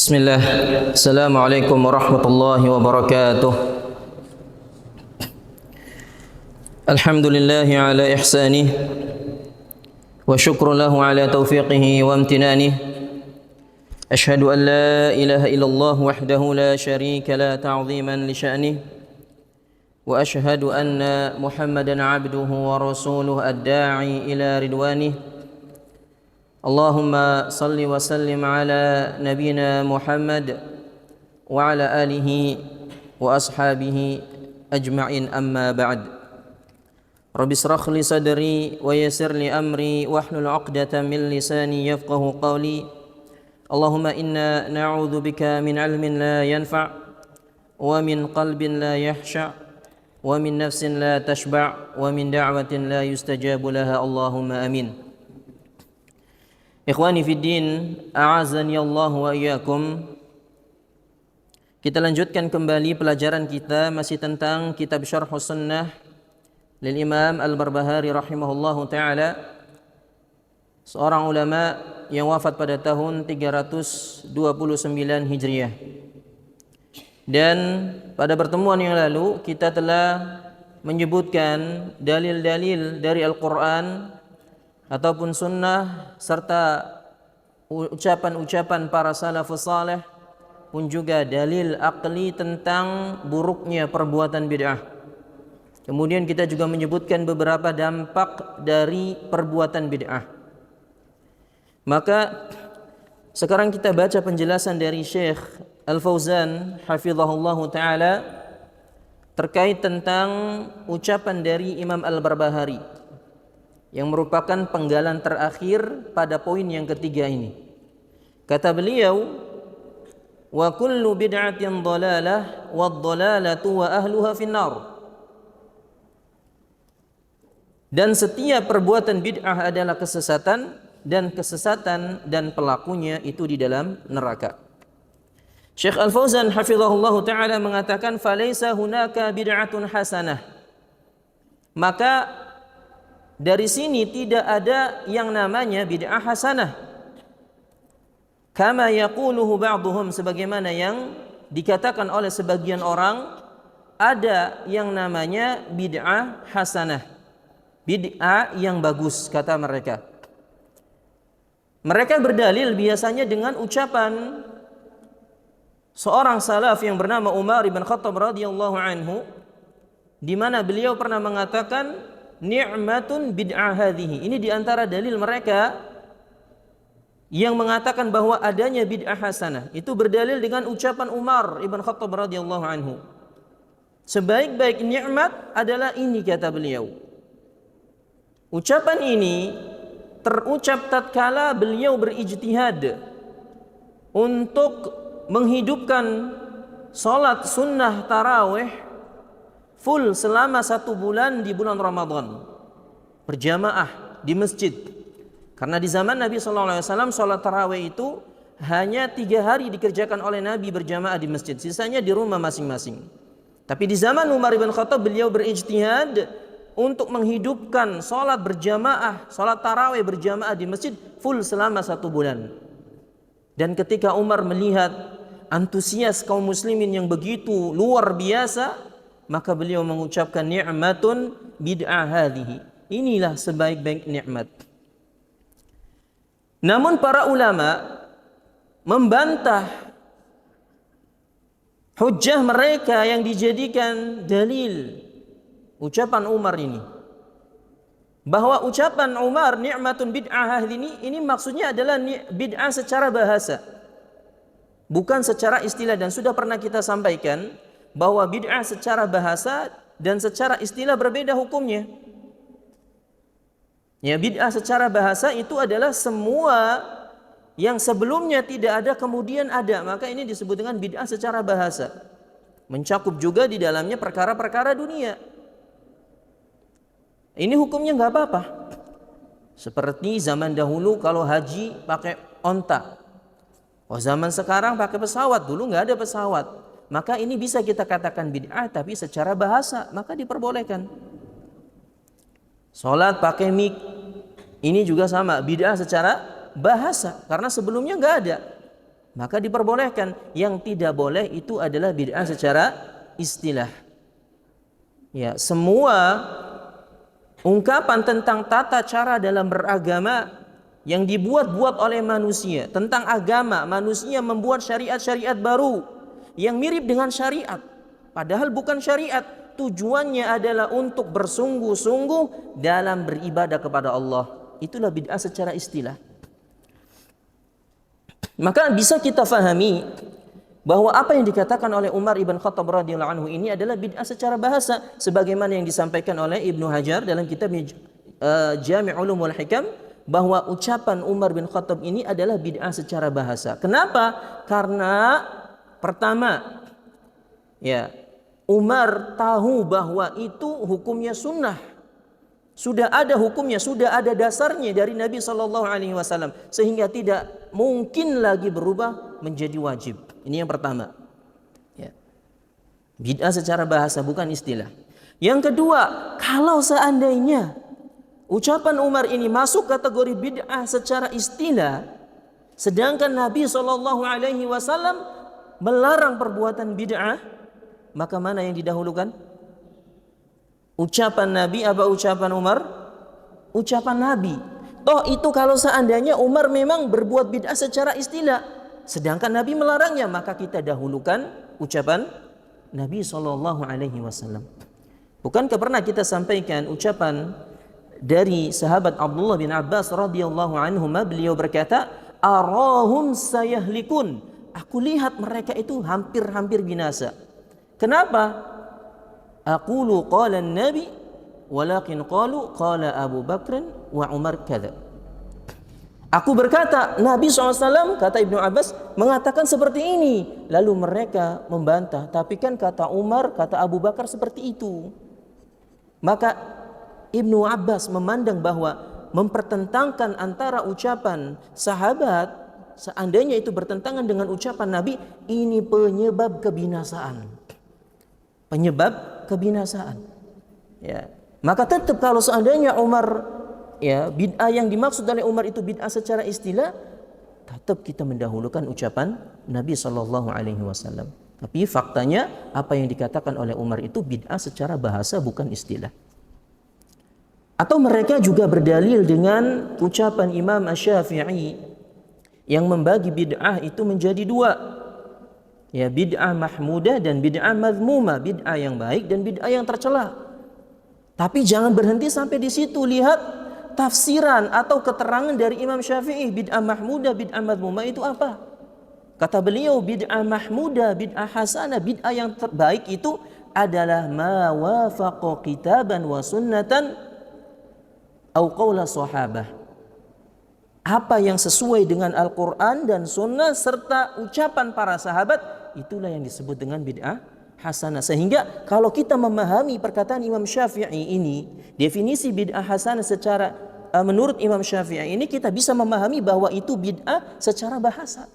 Bismillah. Assalamualaikum warahmatullahi wabarakatuh. Alhamdulillahi ala ihsanih wa syukru lahu ala taufiqihi wa amtinanih. Ashhadu an la ilaha illallah wahdahu la syarika la ta'ziman li sya'nih. Wa ashhadu anna Muhammadan abduhu wa rasuluhu ad-da'i ila ridwanih. Allahumma salli wa sallim ala nabina Muhammad wa ala alihi wa ashabihi ajma'in, amma ba'd. Rabbi shrah li sadri wa yassir li amri wahlul 'uqdatam min lisani yafqahu qawli. Allahumma inna na'udzu bika min 'ilmin la yanfa' wa min qalbin la yahsha' wa min nafsin la tashba' wa min da'watin la yustajabu laha. Allahumma amin. Ikhwani fid din, a'azani Allah wa iyyakum. Kita lanjutkan kembali pelajaran kita masih tentang kitab Syarhus Sunnah lil Imam Al-Barbahari rahimahullahu taala, seorang ulama yang wafat pada tahun 329 Hijriah. Dan pada pertemuan yang lalu kita telah menyebutkan dalil-dalil dari Al-Qur'an ataupun sunnah serta ucapan-ucapan para salafus saleh, pun juga dalil akli tentang buruknya perbuatan bid'ah. Kemudian kita juga menyebutkan beberapa dampak dari perbuatan bid'ah. Maka sekarang kita baca penjelasan dari Syekh Al-Fauzan hafizahullahu taala terkait tentang ucapan dari Imam Al-Barbahari yang merupakan penggalan terakhir pada poin yang ketiga ini. Kata beliau, wa kullu bid'atin dhalalah wad dhalalatu wa ahluha finnar. Dan setiap perbuatan bid'ah adalah kesesatan, dan kesesatan dan pelakunya itu di dalam neraka. Syekh Al-Fauzan hafizahullahu taala mengatakan, falaysa hunaka bid'atun hasanah. Maka dari sini tidak ada yang namanya bid'ah hasanah. Kama yaquluhu ba'duhum, sebagaimana yang dikatakan oleh sebagian orang, ada yang namanya bid'ah hasanah, bid'ah yang bagus, kata mereka. Mereka berdalil biasanya dengan ucapan seorang salaf yang bernama Umar bin Khattab radhiyallahu anhu, di mana beliau pernah mengatakan, ni'matun bid'ah hadhihi. Ini diantara dalil mereka yang mengatakan bahwa adanya bid'ah hasanah. Itu berdalil dengan ucapan Umar ibn Khattab radhiyallahu anhu. Sebaik-baik nikmat adalah ini, kata beliau. Ucapan ini terucap tatkala beliau berijtihad untuk menghidupkan salat sunnah tarawih full selama 1 bulan di bulan Ramadan, berjamaah di masjid. Karena di zaman Nabi SAW salat tarawih itu hanya 3 hari dikerjakan oleh Nabi berjamaah di masjid, sisanya di rumah masing-masing. Tapi di zaman Umar bin Khattab beliau berijtihad untuk menghidupkan salat berjamaah, salat tarawih berjamaah di masjid full selama 1 bulan. Dan ketika Umar melihat antusias kaum muslimin yang begitu luar biasa, maka beliau mengucapkan ni'matun bid'ah hadhihi. Inilah sebaik-baik nikmat. Namun para ulama membantah hujjah mereka yang dijadikan dalil ucapan Umar ini, bahwa ucapan Umar ni'matun bid'ah hadhihi ini maksudnya adalah bid'ah secara bahasa, bukan secara istilah. Dan sudah pernah kita sampaikan bahwa bid'ah secara bahasa dan secara istilah berbeda hukumnya. Ya, bid'ah secara bahasa itu adalah semua yang sebelumnya tidak ada kemudian ada, maka ini disebut dengan bid'ah secara bahasa. Mencakup juga di dalamnya perkara-perkara dunia. Ini hukumnya nggak apa-apa. Seperti zaman dahulu kalau haji pakai onta. Oh, zaman sekarang pakai pesawat, dulu nggak ada pesawat. Maka ini bisa kita katakan bid'ah, tapi secara bahasa maka diperbolehkan. Salat pakai mic, ini juga sama, bid'ah secara bahasa, karena sebelumnya nggak ada. maka diperbolehkan. Yang tidak boleh itu adalah bid'ah secara istilah. Ya, semua ungkapan tentang tata cara dalam beragama yang dibuat-buat oleh manusia tentang agama, manusia membuat syariat-syariat baru yang mirip dengan syariat, padahal bukan syariat. Tujuannya adalah untuk bersungguh-sungguh dalam beribadah kepada Allah. Itulah bid'ah secara istilah. Maka bisa kita fahami bahwa apa yang dikatakan oleh Umar ibn Khattab radhiyallahu anhu ini adalah bid'ah secara bahasa, sebagaimana yang disampaikan oleh Ibnu Hajar dalam kitabnya Jami' Ulumul Hikam, bahwa ucapan Umar bin Khattab ini adalah bid'ah secara bahasa. Kenapa? Karena pertama, ya, Umar tahu bahwa itu hukumnya sunnah. Sudah ada hukumnya, sudah ada dasarnya dari Nabi SAW, sehingga tidak mungkin lagi berubah menjadi wajib. Ini yang pertama. Ya. Bid'ah secara bahasa, bukan istilah. Yang kedua, kalau seandainya ucapan Umar ini masuk kategori bid'ah secara istilah, sedangkan Nabi SAW melarang perbuatan bid'ah, maka mana yang didahulukan? Ucapan Nabi apa ucapan Umar? Ucapan Nabi. Toh itu kalau seandainya Umar memang berbuat bid'ah secara istilah, sedangkan Nabi melarangnya, maka kita dahulukan ucapan Nabi SAW. Bukankah pernah kita sampaikan ucapan dari sahabat Abdullah bin Abbas radhiyallahu anhuma, beliau berkata, arahum sayahlikun, aku lihat mereka itu hampir-hampir binasa. Kenapa? Aqulu qala an-nabi walakin qalu qala Abu Bakr wa Umar kadza. Aku berkata, Nabi SAW, kata Ibnu Abbas, mengatakan seperti ini. Lalu mereka membantah, tapi kan kata Umar, kata Abu Bakar seperti itu. Maka Ibnu Abbas memandang bahwa mempertentangkan antara ucapan sahabat, seandainya itu bertentangan dengan ucapan Nabi, ini penyebab kebinasaan. Penyebab kebinasaan. Ya. Maka tetap kalau seandainya Umar, ya, bid'ah yang dimaksud oleh Umar itu bid'ah secara istilah, tetap kita mendahulukan ucapan Nabi SAW. Tapi faktanya apa yang dikatakan oleh Umar itu bid'ah secara bahasa, bukan istilah. Atau mereka juga berdalil dengan ucapan Imam Asy-Syafi'i yang membagi bid'ah itu menjadi dua. Ya, bid'ah mahmudah dan bid'ah madhmumah, bid'ah yang baik dan bid'ah yang tercela. Tapi jangan berhenti sampai di situ, lihat tafsiran atau keterangan dari Imam Syafi'i, bid'ah mahmudah, bid'ah madhmumah itu apa? Kata beliau, bid'ah mahmudah, bid'ah hasanah, bid'ah yang terbaik itu adalah ma wafaqa kitaban wa sunnatan au qaula sahabah. Apa yang sesuai dengan Al-Quran dan Sunnah serta ucapan para sahabat, itulah yang disebut dengan bid'ah hasanah. Sehingga kalau kita memahami perkataan Imam Syafi'i ini, definisi bid'ah hasanah secara menurut Imam Syafi'i ini, kita bisa memahami bahwa itu bid'ah secara bahasa.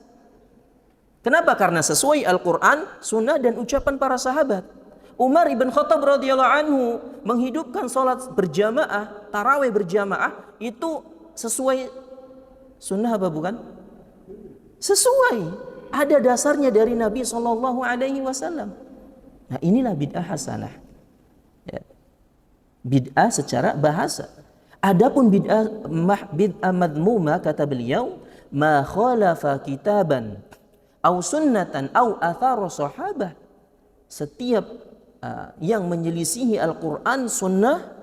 Kenapa? Karena sesuai Al-Quran, Sunnah dan ucapan para sahabat. Umar ibn Khattab radhiyallahu anhu menghidupkan sholat berjamaah, tarawih berjamaah, itu sesuai sunnah apa bukan? Sesuai. Ada dasarnya dari Nabi SAW. Nah, inilah bid'ah hasanah. Ya. Bid'ah secara bahasa. Adapun bid'ah madhmumah, kata beliau, ma khalafa kitaban au sunnatan au atharu sahabah. Setiap yang menyelisihi Al-Quran, sunnah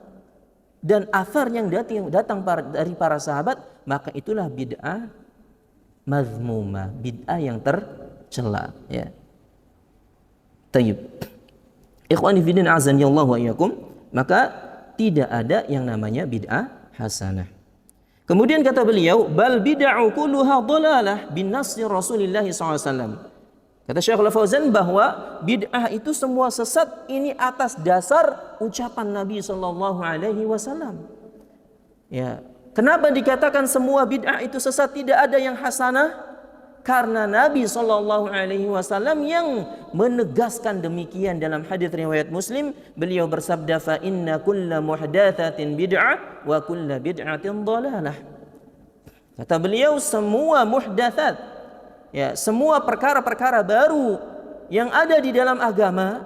dan athar yang datang dari para sahabat, maka itulah bid'ah mazmumah, bid'ah yang tercela. Ya. Tayyib. Ikhwani fiddin azani Allah wa iyyakum, maka tidak ada yang namanya bid'ah hasanah. Kemudian kata beliau, bal bid'u kulluha dhalalah bin nassi Rasulillah SAW. Kata Syekh Al-Fauzan bahwa bid'ah itu semua sesat, ini atas dasar ucapan Nabi SAW. Ya. Kenapa dikatakan semua bid'ah itu sesat, tidak ada yang hasanah? Karena Nabi SAW yang menegaskan demikian dalam hadis riwayat Muslim. Beliau bersabda, fa inna kulla muhdatsatin bid'ah wa kulla bid'atin dhalalah. Kata beliau, semua muhdatsat, ya, semua perkara-perkara baru yang ada di dalam agama,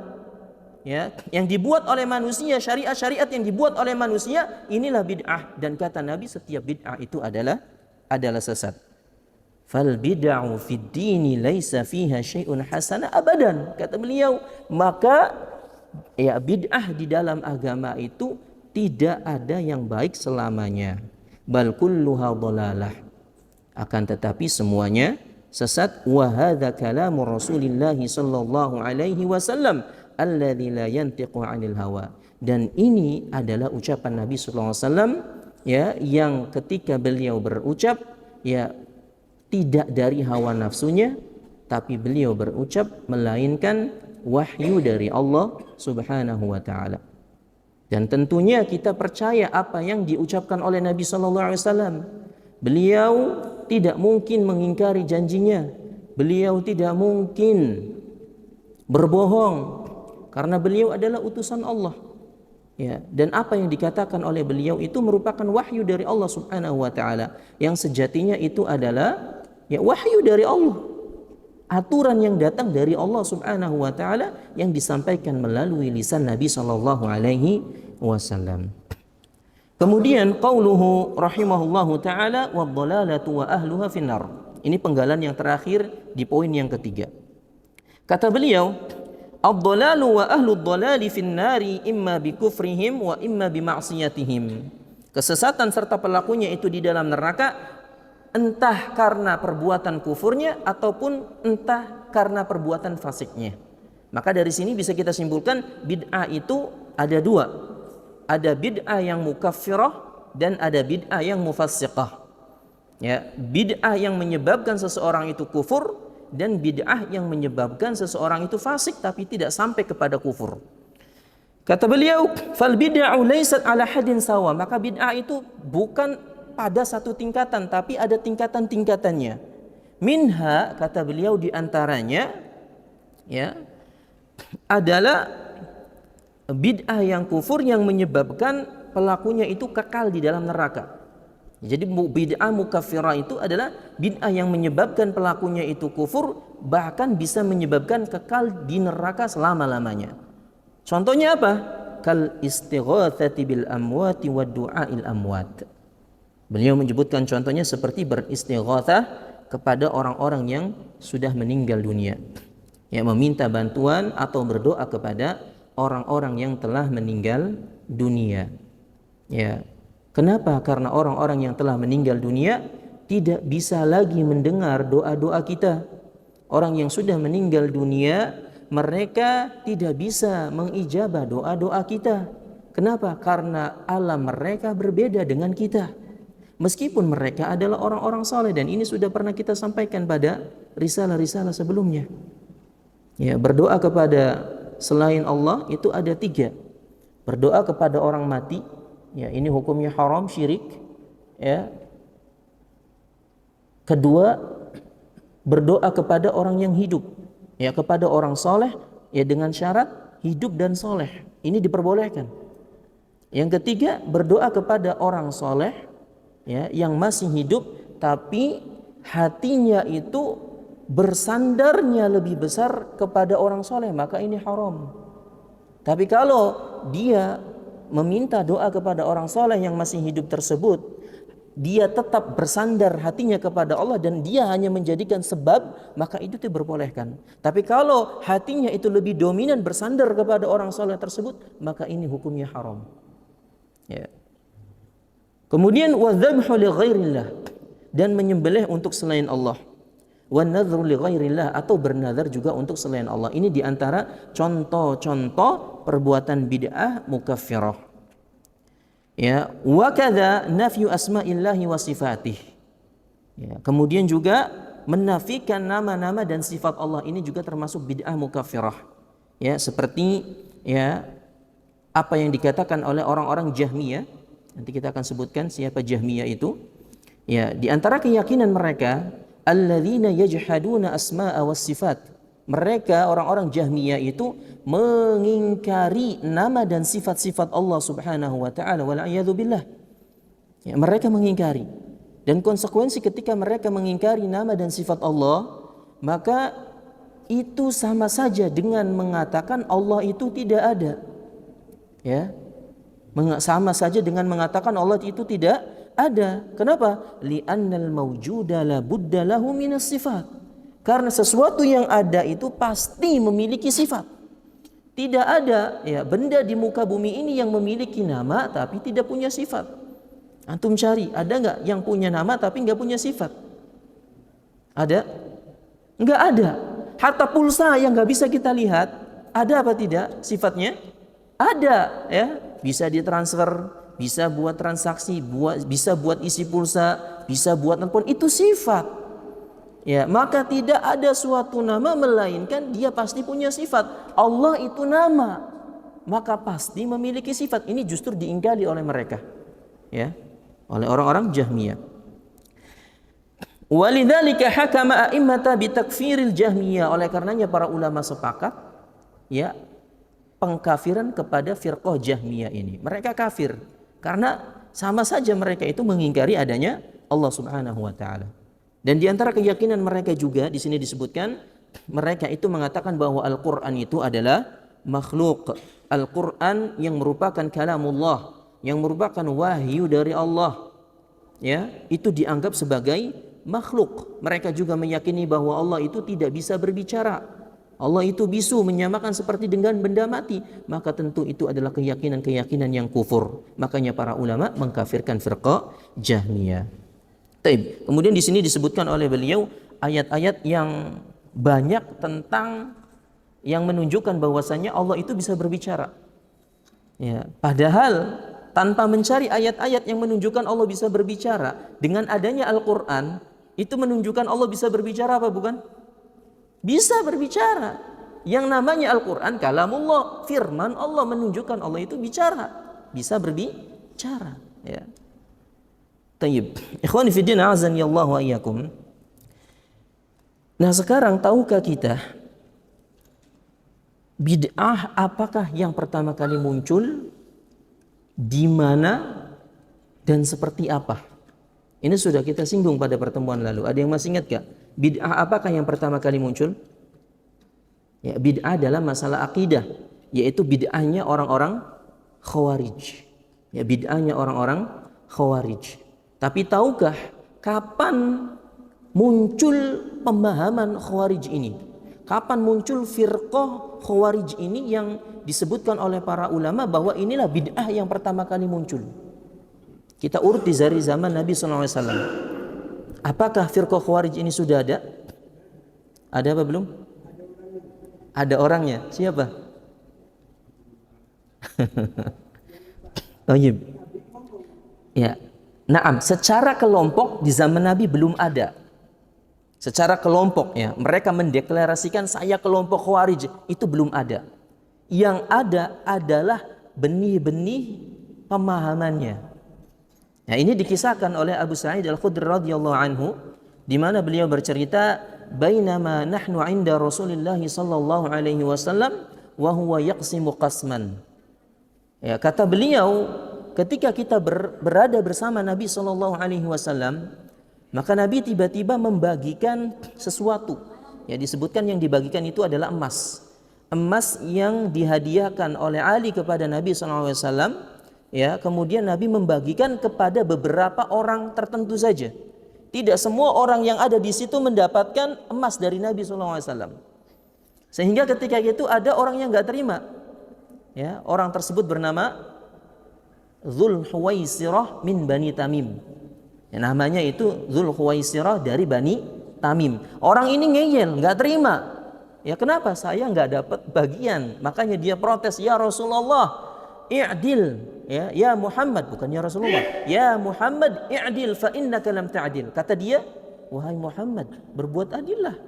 ya, yang dibuat oleh manusia, syariat-syariat yang dibuat oleh manusia, inilah bid'ah. Dan kata Nabi, setiap bid'ah itu adalah sesat. Fal bid'u fid dini laisa fiha syai'un hasana abadan. Kata beliau, maka ya, bid'ah di dalam agama itu tidak ada yang baik selamanya. Bal kulluha dhalalah. Akan tetapi semuanya sesat. Wa hadza kalamu Rasulillah sallallahu alaihi wasallam alladzi la yantiqu 'anil hawa. Dan ini adalah ucapan Nabi sallallahu alaihi wasallam, ya, yang ketika beliau berucap, ya, tidak dari hawa nafsunya, tapi beliau berucap melainkan wahyu dari Allah Subhanahu wa taala. Dan tentunya kita percaya apa yang diucapkan oleh Nabi sallallahu alaihi wasallam. Beliau tidak mungkin mengingkari janjinya. Beliau tidak mungkin berbohong karena beliau adalah utusan Allah. Ya, dan apa yang dikatakan oleh beliau itu merupakan wahyu dari Allah Subhanahu wa taala, yang sejatinya itu adalah, ya, wahyu dari Allah. Aturan yang datang dari Allah Subhanahu wa taala yang disampaikan melalui lisan Nabi sallallahu alaihi wasallam. Kemudian qauluhu rahimahullahu taala wadh-dhalalatu wa ahluha finnar. Ini penggalan yang terakhir di poin yang ketiga. Kata beliau, ad-dhalalu wa ahlud dhalali finnari imma bikufrihim wa imma bima'siyatihim. Kesesatan serta pelakunya itu di dalam neraka, entah karena perbuatan kufurnya ataupun entah karena perbuatan fasiknya. Maka dari sini bisa kita simpulkan bid'ah itu ada dua. Ada bid'ah yang mukaffirah dan ada bid'ah yang mufassiqah. Ya, bid'ah yang menyebabkan seseorang itu kufur dan bid'ah yang menyebabkan seseorang itu fasik tapi tidak sampai kepada kufur. Kata beliau, fal bid'u laysat ala hadin sawa. Maka bid'ah itu bukan pada satu tingkatan, tapi ada tingkatan-tingkatannya. Minha, kata beliau, di antaranya, ya, adalah bid'ah yang kufur yang menyebabkan pelakunya itu kekal di dalam neraka. Jadi bid'ah mukaffirah itu adalah bid'ah yang menyebabkan pelakunya itu kufur, bahkan bisa menyebabkan kekal di neraka selama-lamanya. Contohnya apa? Kal istighatsati bil amwati wa du'ail amwat. Beliau menyebutkan contohnya seperti beristighatsah kepada orang-orang yang sudah meninggal dunia, yang meminta bantuan atau berdoa kepada orang-orang yang telah meninggal dunia. Ya. Kenapa? Karena orang-orang yang telah meninggal dunia tidak bisa lagi mendengar doa-doa kita. Orang yang sudah meninggal dunia, mereka tidak bisa mengijabah doa-doa kita. Kenapa? Karena alam mereka berbeda dengan kita. Meskipun mereka adalah orang-orang saleh, dan ini sudah pernah kita sampaikan pada risalah-risalah sebelumnya. Ya, berdoa kepada selain Allah itu ada 3. Berdoa kepada orang mati, ya, ini hukumnya haram, syirik. Ya. Kedua, berdoa kepada orang yang hidup, ya, kepada orang soleh, ya, dengan syarat hidup dan soleh. Ini diperbolehkan. Yang ketiga, berdoa kepada orang soleh, ya, yang masih hidup tapi hatinya itu bersandarnya lebih besar kepada orang soleh, maka ini haram. Tapi kalau dia meminta doa kepada orang soleh yang masih hidup tersebut, dia tetap bersandar hatinya kepada Allah dan dia hanya menjadikan sebab, maka itu diperbolehkan. Tapi kalau hatinya itu lebih dominan bersandar kepada orang soleh tersebut, maka ini hukumnya haram. Ya. Kemudian wadzabhu li ghairillah, dan menyembelih untuk selain Allah. Wan nadhru li ghairillah, atau bernazar juga untuk selain Allah. Ini diantara contoh-contoh perbuatan bid'ah mukaffirah. Ya, wa kadza nafyu asma'illahi wa sifatih. Ya, kemudian juga menafikan nama-nama dan sifat Allah, ini juga termasuk bid'ah mukaffirah. Ya, seperti, ya, apa yang dikatakan oleh orang-orang Jahmiyah. Nanti kita akan sebutkan siapa Jahmiyah itu. Ya, di antara keyakinan mereka, alladzina yajhaduna asma'a was sifat. Mereka orang-orang Jahmiyah itu mengingkari nama dan sifat-sifat Allah Subhanahu wa taala, wal a'yadzu billah. Ya, mereka mengingkari. Dan konsekuensi ketika mereka mengingkari nama dan sifat Allah, maka itu sama saja dengan mengatakan Allah itu tidak ada. Ya. Sama saja dengan mengatakan Allah itu tidak ada. Kenapa? Li'annal mawjuda la budda lahu minas sifat. Karena sesuatu yang ada itu pasti memiliki sifat. Tidak ada ya benda di muka bumi ini yang memiliki nama tapi tidak punya sifat. Antum cari, ada nggak yang punya nama tapi nggak punya sifat? Ada? Nggak ada. Hatta pulsa yang nggak bisa kita lihat, ada apa tidak sifatnya? Ada, ya. Bisa ditransfer, bisa buat transaksi, bisa buat isi pulsa, bisa buat telepon, itu sifat. Ya, maka tidak ada suatu nama melainkan dia pasti punya sifat. Allah itu nama, maka pasti memiliki sifat. Ini justru diingkari oleh mereka, ya, oleh orang-orang Jahmiyah. Walidzalika hakama a'immata bitakfiril Jahmiyah. Oleh karenanya para ulama sepakat ya pengkafiran kepada firqah Jahmiyah ini. Mereka kafir karena sama saja mereka itu mengingkari adanya Allah Subhanahu wa taala. Dan di antara keyakinan mereka juga di sini disebutkan mereka itu mengatakan bahwa Al-Qur'an itu adalah makhluk. Al-Qur'an yang merupakan kalamullah, yang merupakan wahyu dari Allah. Ya, itu dianggap sebagai makhluk. Mereka juga meyakini bahwa Allah itu tidak bisa berbicara. Allah itu bisu, menyamakan seperti dengan benda mati. Maka tentu itu adalah keyakinan-keyakinan yang kufur. Makanya para ulama mengkafirkan firqah Jahmiyah. Taib. Kemudian di sini disebutkan oleh beliau ayat-ayat yang banyak tentang yang menunjukkan bahwasanya Allah itu bisa berbicara. Ya, padahal tanpa mencari ayat-ayat yang menunjukkan Allah bisa berbicara, dengan adanya Al-Qur'an itu menunjukkan Allah bisa berbicara apa bukan? Bisa berbicara. Yang namanya Al-Qur'an kalamullah, firman Allah, menunjukkan Allah itu bicara, bisa berbicara, ya. Tayyib. Ikhwani fi din azani Allah wa iyyakum. Nah, sekarang tahukah kita bid'ah apakah yang pertama kali muncul, di mana dan seperti apa? Ini sudah kita singgung pada pertemuan lalu. Ada yang masih ingat gak? Bid'ah apakah yang pertama kali muncul? Ya, bid'ah dalam masalah akidah, yaitu bid'ahnya orang-orang Khawarij. Ya, bid'ahnya orang-orang Khawarij. Tapi tahukah kapan muncul pemahaman Khawarij ini? Kapan muncul firqah Khawarij ini yang disebutkan oleh para ulama bahwa inilah bid'ah yang pertama kali muncul? Kita urut dari zaman Nabi SAW. Apakah firqah Khawarij ini sudah ada? Ada apa belum? Ada orangnya. Siapa? Tayyib. Ya. Naam, secara kelompok di zaman Nabi belum ada. Secara kelompok ya, mereka mendeklarasikan saya kelompok Khawarij, itu belum ada. Yang ada adalah benih-benih pemahamannya. Nah, ini dikisahkan oleh Abu Sa'id Al-Khudri radhiyallahu anhu, di mana beliau bercerita, "Bainama nahnu 'inda Rasulillah sallallahu alaihi wasallam wa huwa yaqsimu qasman." Ya, kata beliau, ketika kita berada bersama Nabi sallallahu alaihi wasallam, maka Nabi tiba-tiba membagikan sesuatu. Ya, disebutkan yang dibagikan itu adalah emas. Emas yang dihadiahkan oleh Ali kepada Nabi sallallahu alaihi wasallam. Ya, kemudian Nabi membagikan kepada beberapa orang tertentu saja. Tidak semua orang yang ada di situ mendapatkan emas dari Nabi SAW. Sehingga ketika itu ada orang yang nggak terima. Ya, orang tersebut bernama Dzul Huwaisirah min Bani Tamim. Ya, namanya itu Dzul Huwaisirah dari Bani Tamim. Orang ini ngeyel, nggak terima. Ya, kenapa saya nggak dapat bagian? Makanya dia protes, ya Rasulullah, i'dil. Ya Muhammad, bukan ya Rasulullah. Ya Muhammad, i'dil fa innaka lam ta'dil. Kata dia, wahai Muhammad, berbuat adillah.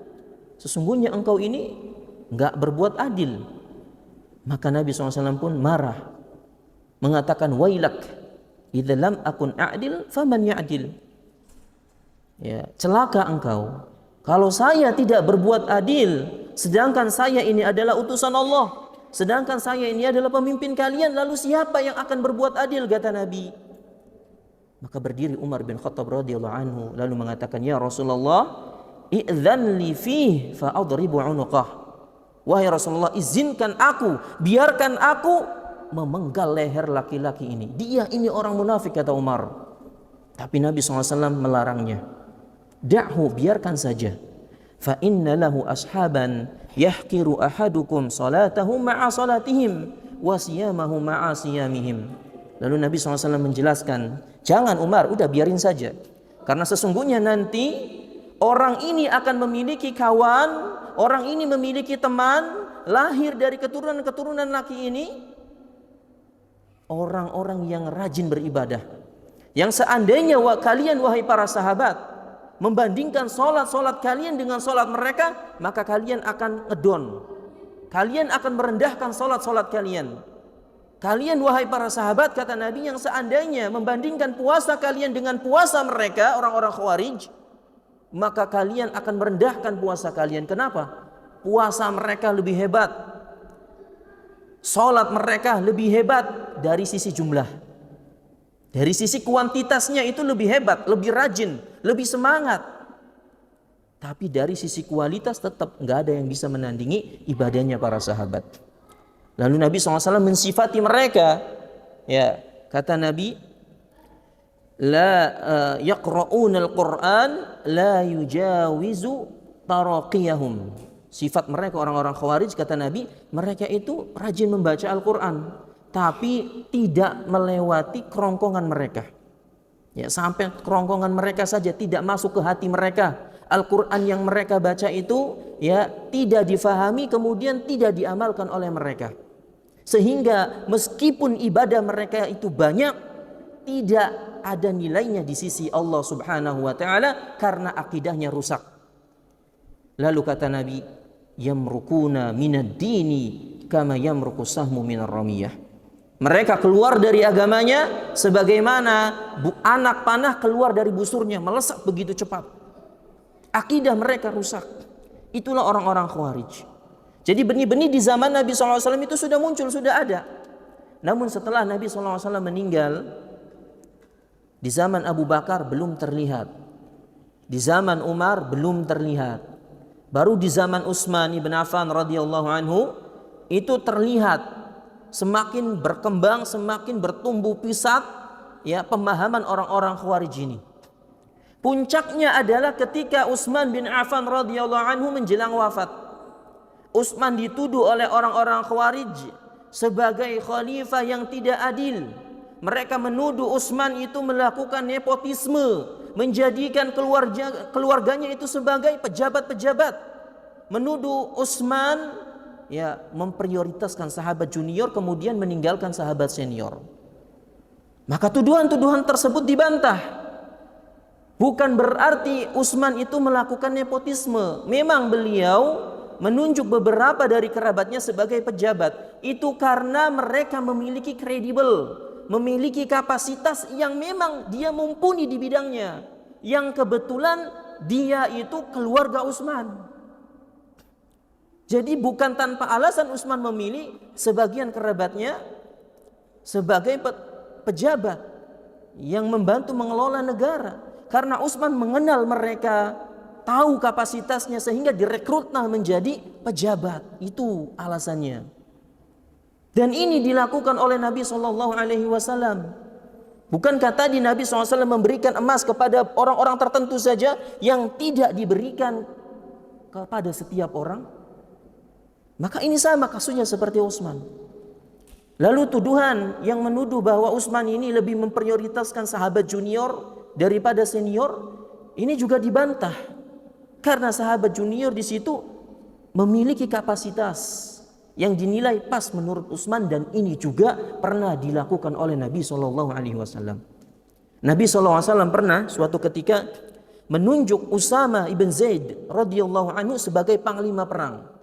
Sesungguhnya engkau ini enggak berbuat adil. Maka Nabi SAW pun marah, mengatakan, wailak, idza lam akun a'dil faman ya'dil. Ya, celaka engkau kalau saya tidak berbuat adil, sedangkan saya ini adalah utusan Allah. Sedangkan saya ini adalah pemimpin kalian, lalu siapa yang akan berbuat adil, kata Nabi. Maka berdiri Umar bin Khattab radhiyallahu anhu lalu mengatakan, ya Rasulullah, i'dzan li fih fa adribu 'unuqah. Wahai Rasulullah, izinkan aku, biarkan aku memenggal leher laki-laki ini. Dia ini orang munafik, kata Umar. Tapi Nabi SAW melarangnya. Da'hu, biarkan saja. Fa inna lahu ashaban yahkiru ahadukum salatahu ma'a salatihim wa siyamahu ma'a siyamihim. Lalu Nabi SAW menjelaskan, jangan Umar, udah biarin saja. Karena sesungguhnya nanti orang ini akan memiliki kawan, orang ini memiliki teman, lahir dari keturunan-keturunan laki ini, orang-orang yang rajin beribadah. Yang seandainya kalian wahai para sahabat membandingkan solat kalian dengan solat mereka, maka kalian akan ngedon. Kalian akan merendahkan solat kalian. Kalian wahai para sahabat, kata Nabi, yang seandainya membandingkan puasa kalian dengan puasa mereka, orang-orang Khawarij, maka kalian akan merendahkan puasa kalian. Kenapa? Puasa mereka lebih hebat, solat mereka lebih hebat dari sisi jumlah. Dari sisi kuantitasnya itu lebih hebat, lebih rajin, lebih semangat. Tapi dari sisi kualitas tetap nggak ada yang bisa menandingi ibadahnya para sahabat. Lalu Nabi SAW mensifati mereka, ya, kata Nabi, la yaqra'una al-Qur'an la yujawizu taraqiyahum. Sifat mereka orang-orang Khawarij, kata Nabi, mereka itu rajin membaca Al-Qur'an, tapi tidak melewati kerongkongan mereka. Ya, sampai kerongkongan mereka saja, tidak masuk ke hati mereka. Al-Qur'an yang mereka baca itu ya tidak difahami, kemudian tidak diamalkan oleh mereka. Sehingga meskipun ibadah mereka itu banyak, tidak ada nilainya di sisi Allah Subhanahu wa taala karena akidahnya rusak. Lalu kata Nabi, yamrukuna minad dini kama yamruku sahmu minar ramiyah. Mereka keluar dari agamanya sebagaimana anak panah keluar dari busurnya, melesat begitu cepat. Akidah mereka rusak. Itulah orang-orang Khawarij. Jadi benih-benih di zaman Nabi SAW itu sudah muncul, sudah ada. Namun setelah Nabi SAW meninggal, di zaman Abu Bakar belum terlihat, di zaman Umar belum terlihat, baru di zaman Utsman ibn Affan radhiyallahu anhu itu terlihat semakin berkembang, semakin bertumbuh pesat ya pemahaman orang-orang Khawarij ini. Puncaknya adalah ketika Utsman bin Affan radhiyallahu anhu menjelang wafat. Utsman dituduh oleh orang-orang Khawarij sebagai khalifah yang tidak adil. Mereka menuduh Utsman itu melakukan nepotisme, menjadikan keluarganya itu sebagai pejabat-pejabat. Menuduh Utsman ya memprioritaskan sahabat junior kemudian meninggalkan sahabat senior. Maka tuduhan-tuduhan tersebut dibantah. Bukan berarti Utsman itu melakukan nepotisme. Memang beliau menunjuk beberapa dari kerabatnya sebagai pejabat. Itu karena mereka memiliki kredibel, memiliki kapasitas yang memang dia mumpuni di bidangnya. Yang kebetulan dia itu keluarga Utsman. Jadi bukan tanpa alasan Utsman memilih sebagian kerabatnya sebagai pejabat yang membantu mengelola negara. Karena Utsman mengenal mereka, tahu kapasitasnya sehingga direkrutlah menjadi pejabat. Itu alasannya. Dan ini dilakukan oleh Nabi SAW. Bukankah tadi Nabi SAW memberikan emas kepada orang-orang tertentu saja yang tidak diberikan kepada setiap orang? Maka ini sama kasusnya seperti Utsman. Lalu tuduhan yang menuduh bahwa Utsman ini lebih memprioritaskan sahabat junior daripada senior, ini juga dibantah. Karena sahabat junior di situ memiliki kapasitas yang dinilai pas menurut Utsman, dan ini juga pernah dilakukan oleh Nabi SAW. Nabi SAW pernah suatu ketika menunjuk Usama ibn Zaid radhiyallahu anhu sebagai panglima perang.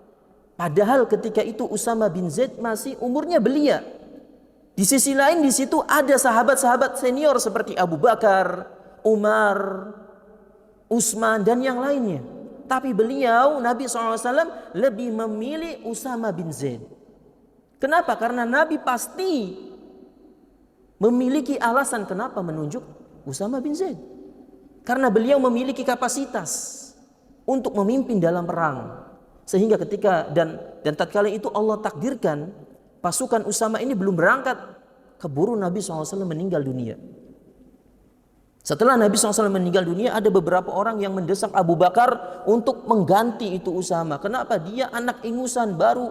Padahal ketika itu Usama bin Zaid masih umurnya belia. Di sisi lain di situ ada sahabat-sahabat senior seperti Abu Bakar, Umar, Utsman dan yang lainnya. Tapi beliau Nabi SAW lebih memilih Usama bin Zaid. Kenapa? Karena Nabi pasti memiliki alasan kenapa menunjuk Usama bin Zaid. Karena beliau memiliki kapasitas. untuk memimpin dalam perang. Sehingga ketika dan tatkala itu Allah takdirkan pasukan Usama ini belum berangkat, keburu Nabi SAW meninggal dunia. Setelah Nabi SAW meninggal dunia, ada beberapa orang yang mendesak Abu Bakar untuk mengganti itu Usama. Kenapa? Dia anak ingusan baru,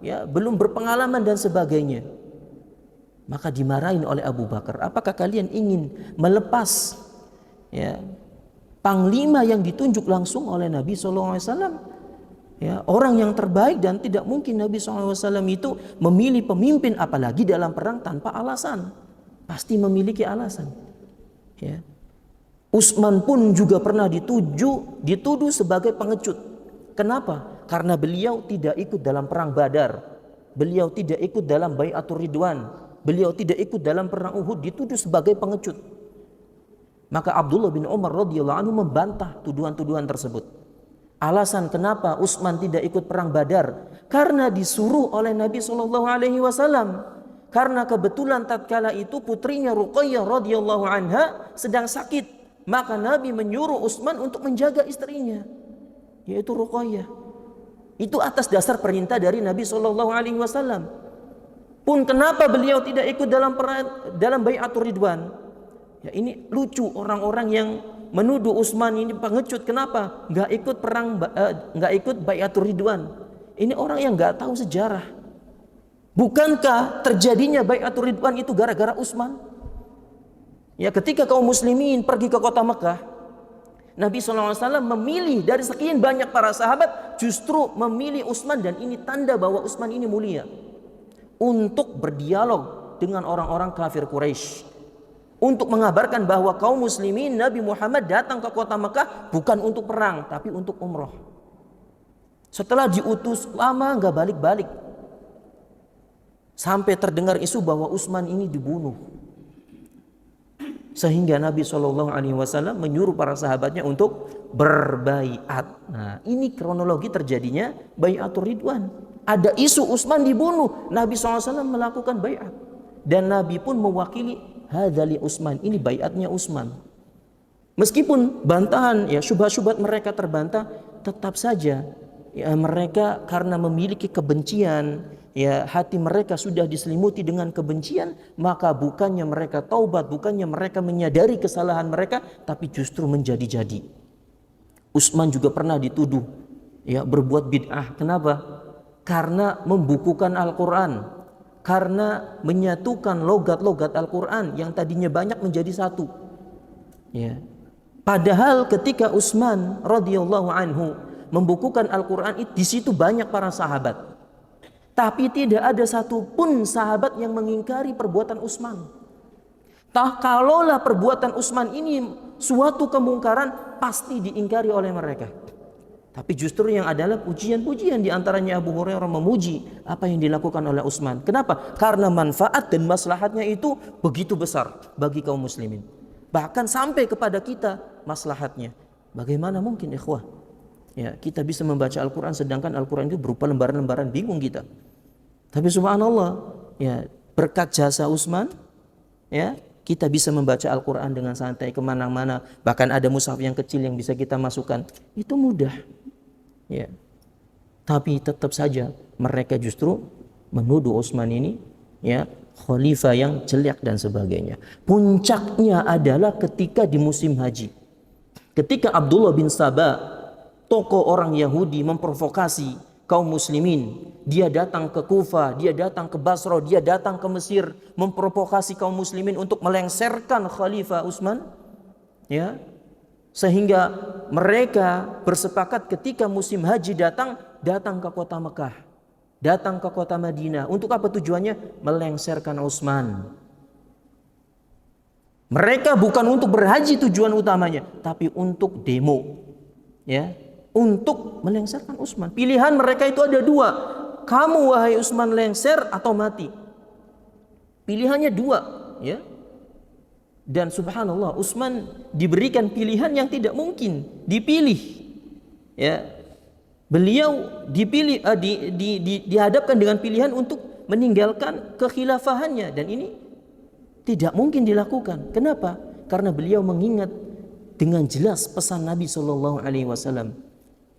ya, belum berpengalaman dan sebagainya. Maka dimarahin oleh Abu Bakar. Apakah kalian ingin melepas, ya, panglima yang ditunjuk langsung oleh Nabi SAW? Ya, orang yang terbaik, dan tidak mungkin Nabi SAW itu memilih pemimpin apalagi dalam perang tanpa alasan. Pasti memiliki alasan. Ya. Utsman pun juga pernah dituduh sebagai pengecut. Kenapa? Karena beliau tidak ikut dalam perang Badar. Beliau tidak ikut dalam Bai'atur Ridwan. Beliau tidak ikut dalam perang Uhud, dituduh sebagai pengecut. Maka Abdullah bin Umar radhiyallahu anhu membantah tuduhan-tuduhan tersebut. Alasan kenapa Utsman tidak ikut perang Badar, karena disuruh oleh Nabi SAW. Karena kebetulan tatkala itu putrinya Ruqayyah radhiyallahu anha sedang sakit, maka Nabi menyuruh Utsman untuk menjaga istrinya, yaitu Ruqayyah. Itu atas dasar perintah dari Nabi SAW. Pun kenapa beliau tidak ikut dalam Bai'atur Ridwan? Ya, ini lucu orang-orang yang menuduh Utsman ini pengecut. Kenapa nggak ikut Bai'atur Ridwan? Ini orang yang nggak tahu sejarah. Bukankah terjadinya Bai'atur Ridwan itu gara-gara Utsman? Ya, ketika kaum muslimin pergi ke kota Mekah, Nabi SAW memilih dari sekian banyak para sahabat, justru memilih Utsman, dan ini tanda bahwa Utsman ini mulia, untuk berdialog dengan orang-orang kafir Quraisy, untuk mengabarkan bahwa kaum muslimin, Nabi Muhammad datang ke kota Mekah bukan untuk perang, tapi untuk umroh. Setelah diutus lama nggak balik-balik, sampai terdengar isu bahwa Utsman ini dibunuh. Sehingga Nabi SAW menyuruh para sahabatnya untuk berbaiat. Nah, ini kronologi terjadinya Bai'atur Ridwan. Ada isu Utsman dibunuh, Nabi SAW melakukan baiat, dan Nabi pun mewakili hadzali Utsman, ini baiatnya Utsman. Meskipun bantahan, ya, syubhat-syubhat mereka terbantah, tetap saja, ya, mereka karena memiliki kebencian, ya, hati mereka sudah diselimuti dengan kebencian, maka bukannya mereka taubat, bukannya mereka menyadari kesalahan mereka, tapi justru menjadi-jadi. Utsman juga pernah dituduh, ya, berbuat bid'ah. Kenapa? Karena membukukan Al-Quran, karena menyatukan logat-logat Al-Quran yang tadinya banyak menjadi satu. Ya. Padahal ketika Utsman radhiyallahu anhu membukukan Al-Quran, di situ banyak para sahabat, tapi tidak ada satupun sahabat yang mengingkari perbuatan Utsman. Kalaulah perbuatan Utsman ini suatu kemungkaran, pasti diingkari oleh mereka. Tapi justru yang adalah pujian-pujian, diantaranya Abu Hurairah memuji apa yang dilakukan oleh Utsman. Kenapa? Karena manfaat dan maslahatnya itu begitu besar bagi kaum muslimin. Bahkan sampai kepada kita maslahatnya. Bagaimana mungkin, ikhwah, ya, kita bisa membaca Al-Quran sedangkan Al-Quran itu berupa lembaran-lembaran, bingung kita. Tapi subhanallah, ya, berkat jasa Utsman, ya, kita bisa membaca Al-Quran dengan santai kemana-mana. Bahkan ada mushaf yang kecil yang bisa kita masukkan. Itu mudah. Ya. Tapi tetap saja mereka justru menuduh Utsman ini, ya, khalifah yang jelek dan sebagainya. Puncaknya adalah ketika di musim haji. Ketika Abdullah bin Sabah, tokoh orang Yahudi, memprovokasi kaum muslimin. Dia datang ke Kufah, dia datang ke Basra, dia datang ke Mesir, memprovokasi kaum muslimin untuk melengsarkan Khalifah Utsman, ya. Sehingga mereka bersepakat ketika musim haji datang ke kota Mekah, datang ke kota Madinah. Untuk apa tujuannya? Melengsarkan Utsman. Mereka bukan untuk berhaji tujuan utamanya, tapi untuk demo, ya, untuk melengsarkan Utsman. Pilihan mereka itu ada dua. Kamu wahai Utsman lengser atau mati. Pilihannya dua, ya. Dan subhanallah, Utsman diberikan pilihan yang tidak mungkin dipilih, ya. Beliau dihadapkan dengan pilihan untuk meninggalkan kekhilafahannya, dan ini tidak mungkin dilakukan. Kenapa? Karena beliau mengingat dengan jelas pesan Nabi SAW.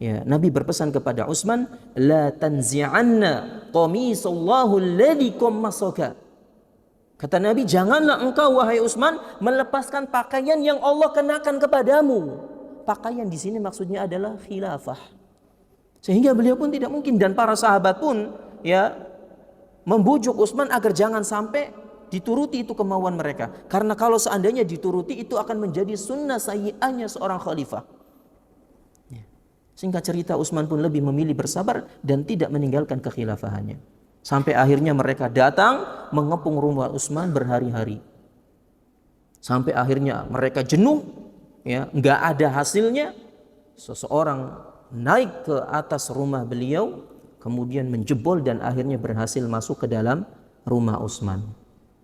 Ya, Nabi berpesan kepada Utsman, la tanzi'anna qamisallahu alladhi qammasaka. Kata Nabi, janganlah engkau wahai Utsman melepaskan pakaian yang Allah kenakan kepadamu. Pakaian di sini maksudnya adalah khilafah. Sehingga beliau pun tidak mungkin, dan para sahabat pun ya membujuk Utsman agar jangan sampai dituruti itu kemauan mereka. Karena kalau seandainya dituruti itu akan menjadi sunnah sayyi'ahnya seorang khalifah. Singkat cerita, Utsman pun lebih memilih bersabar dan tidak meninggalkan kekhilafahannya. Sampai akhirnya mereka datang mengepung rumah Utsman berhari-hari. Sampai akhirnya mereka jenuh, ya, nggak ada hasilnya. Seseorang naik ke atas rumah beliau, kemudian menjebol dan akhirnya berhasil masuk ke dalam rumah Utsman.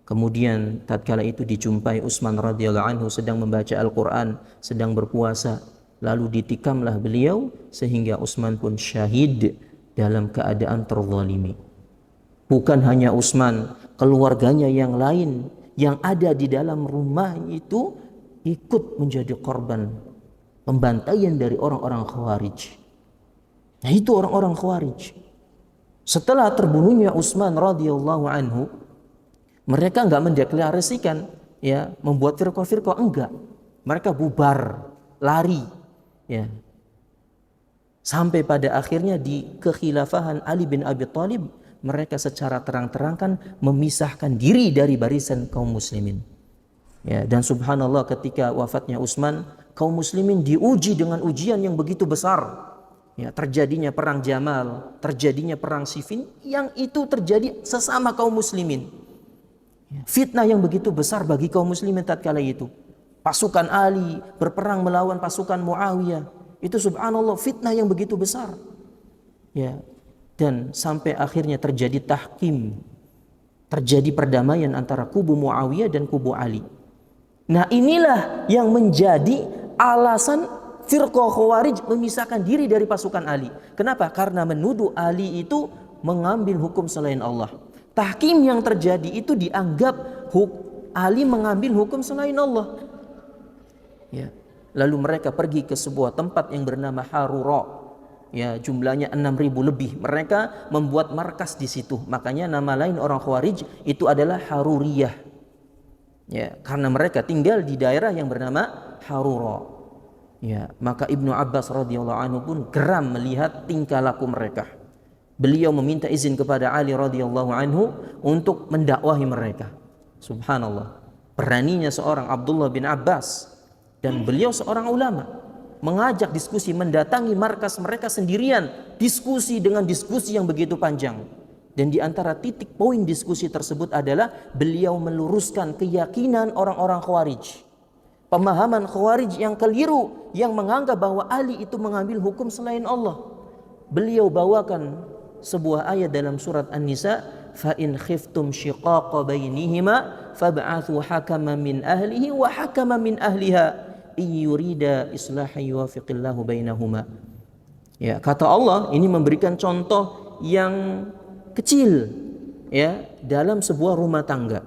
Kemudian tatkala itu dijumpai Utsman radhiyallahu anhu sedang membaca Al-Quran, sedang berpuasa. Lalu ditikamlah beliau sehingga Utsman pun syahid dalam keadaan terzalimi. Bukan hanya Utsman, keluarganya yang lain yang ada di dalam rumah itu ikut menjadi korban pembantaian dari orang-orang Khawarij. Nah, itu orang-orang Khawarij. Setelah terbunuhnya Utsman radhiyallahu anhu, mereka enggak mendeklarasikan ya membuat firqah-firqah, enggak. Mereka bubar, lari. Ya. Sampai pada akhirnya di kekhilafahan Ali bin Abi Thalib, mereka secara terang-terangan memisahkan diri dari barisan kaum muslimin. Ya, dan subhanallah ketika wafatnya Utsman, kaum muslimin diuji dengan ujian yang begitu besar. Ya, terjadinya perang Jamal, terjadinya perang Siffin, yang itu terjadi sesama kaum muslimin. Ya, fitnah yang begitu besar bagi kaum muslimin tatkala itu. Pasukan Ali berperang melawan pasukan Muawiyah. Itu subhanallah fitnah yang begitu besar. Ya. Dan sampai akhirnya terjadi tahkim. Terjadi perdamaian antara kubu Muawiyah dan kubu Ali. Nah, inilah yang menjadi alasan firqah Khawarij memisahkan diri dari pasukan Ali. Kenapa? Karena menuduh Ali itu mengambil hukum selain Allah. Tahkim yang terjadi itu dianggap Ali mengambil hukum selain Allah. Ya. Lalu mereka pergi ke sebuah tempat yang bernama Harura. Ya, jumlahnya 6.000 lebih. Mereka membuat markas di situ. Makanya nama lain orang Khawarij itu adalah Haruriyah. Ya, karena mereka tinggal di daerah yang bernama Harura. Ya, maka Ibnu Abbas radhiyallahu anhu pun geram melihat tingkah laku mereka. Beliau meminta izin kepada Ali radhiyallahu anhu untuk mendakwahi mereka. Subhanallah. Beraninya seorang Abdullah bin Abbas, dan beliau seorang ulama, mengajak diskusi, mendatangi markas mereka sendirian, diskusi dengan diskusi yang begitu panjang. Dan di antara titik poin diskusi tersebut adalah beliau meluruskan keyakinan orang-orang Khawarij, pemahaman Khawarij yang keliru, yang menganggap bahwa Ali itu mengambil hukum selain Allah. Beliau bawakan sebuah ayat dalam surat An-Nisa, fa in khiftum shiqaqa bainihima fab'athu hakaman min ahlihi wa hakaman min ahliha yurida islahan yuwafiqillahu bainahuma. Ya, kata Allah ini memberikan contoh yang kecil ya dalam sebuah rumah tangga.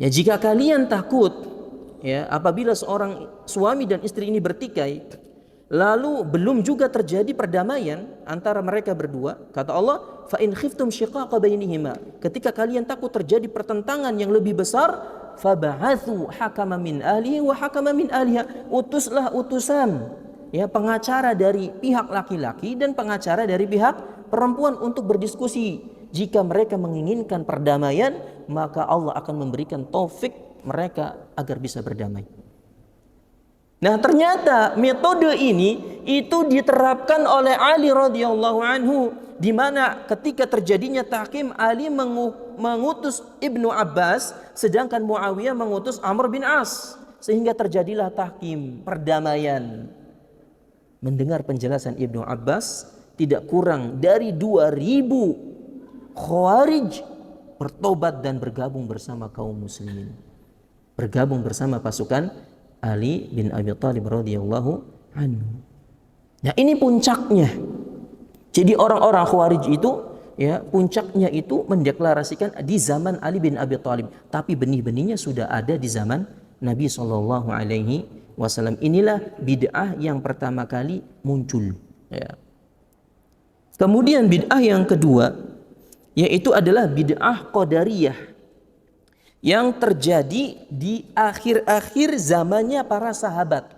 Ya, jika kalian takut ya apabila seorang suami dan istri ini bertikai lalu belum juga terjadi perdamaian antara mereka berdua, kata Allah, fa in khiftum shiqaqa bainihima, ketika kalian takut terjadi pertentangan yang lebih besar, fab'athu hakaman min ahlihi wa hakaman min ahliha, utuslah utusan ya pengacara dari pihak laki-laki dan pengacara dari pihak perempuan untuk berdiskusi. Jika mereka menginginkan perdamaian, maka Allah akan memberikan taufik mereka agar bisa berdamai. Nah, ternyata metode ini itu diterapkan oleh Ali radhiyallahu anhu, di mana ketika terjadinya tahkim, Ali mengutus Ibnu Abbas, sedangkan Muawiyah mengutus Amr bin As, sehingga terjadilah tahkim, perdamaian. Mendengar penjelasan Ibnu Abbas, tidak kurang dari 2.000 Khawarij bertobat dan bergabung bersama kaum muslimin, bergabung bersama pasukan Ali bin Abi Thalib radhiyallahu anhu. Nah, ini puncaknya. Jadi orang-orang Khawarij itu ya puncaknya itu mendeklarasikan di zaman Ali bin Abi Thalib, tapi benih-benihnya sudah ada di zaman Nabi sallallahu alaihi wasallam. Inilah bid'ah yang pertama kali muncul. Ya. Kemudian bid'ah yang kedua yaitu adalah bid'ah qadariyah yang terjadi di akhir-akhir zamannya para sahabat.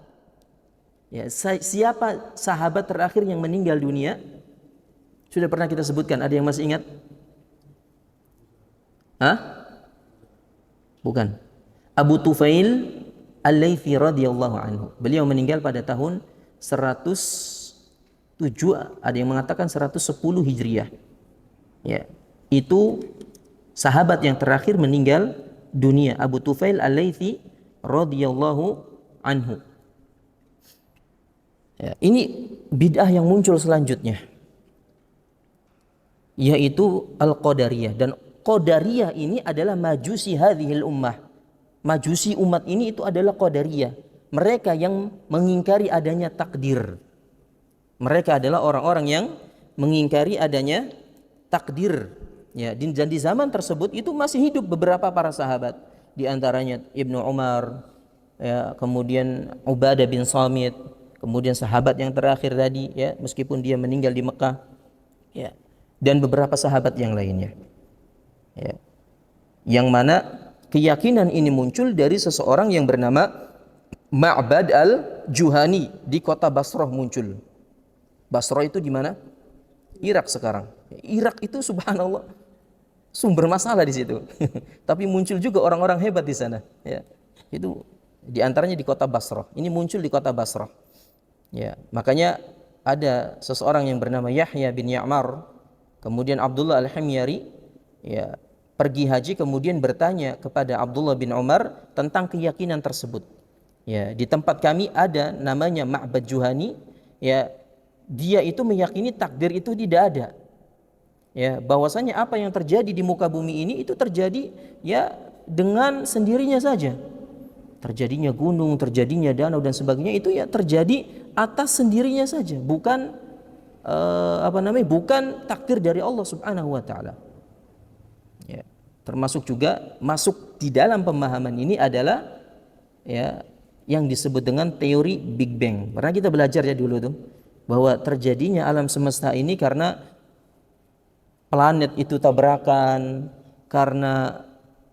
Ya, siapa sahabat terakhir yang meninggal dunia? Sudah pernah kita sebutkan, ada yang masih ingat? Hah? Bukan. Abu Tufail Al-Laythi radhiyallahu anhu. Beliau meninggal pada tahun 107, ada yang mengatakan 110 Hijriah. Ya, itu sahabat yang terakhir meninggal dunia, Abu Tufail Al-Laythi radhiyallahu anhu. Ya, ini bid'ah yang muncul selanjutnya, yaitu Al-Qadariyah. Dan Qadariyah ini adalah majusi hadhil ummah. Majusi umat ini itu adalah Qadariyah. Mereka yang mengingkari adanya takdir. Mereka adalah orang-orang yang mengingkari adanya takdir. Ya, dan di zaman tersebut itu masih hidup beberapa para sahabat. Di antaranya Ibnu Umar, ya, kemudian Ubadah bin Samit, kemudian sahabat yang terakhir tadi, ya, meskipun dia meninggal di Mekah, ya, dan beberapa sahabat yang lainnya. Ya. Yang mana keyakinan ini muncul dari seseorang yang bernama Ma'bad al-Juhani di kota Basrah muncul. Basrah itu di mana? Irak sekarang. Irak itu subhanallah sumber masalah di situ. Tapi muncul juga orang-orang hebat di sana. Ya. Itu di antaranya di kota Basrah. Ini muncul di kota Basrah. Ya, makanya ada seseorang yang bernama Yahya bin Ya'mar, kemudian Abdullah al-Himyari, ya, pergi haji kemudian bertanya kepada Abdullah bin Umar tentang keyakinan tersebut. Ya, di tempat kami ada namanya Ma'bad Juhani, ya, dia itu meyakini takdir itu tidak ada. Ya, bahwasanya apa yang terjadi di muka bumi ini itu terjadi ya dengan sendirinya saja. Terjadinya gunung, terjadinya danau dan sebagainya itu ya terjadi atas sendirinya saja, bukan bukan takdir dari Allah Subhanahu wa taala. Ya, termasuk juga masuk di dalam pemahaman ini adalah ya yang disebut dengan teori Big Bang. Pernah kita belajar ya dulu tuh bahwa terjadinya alam semesta ini karena planet itu tabrakan, karena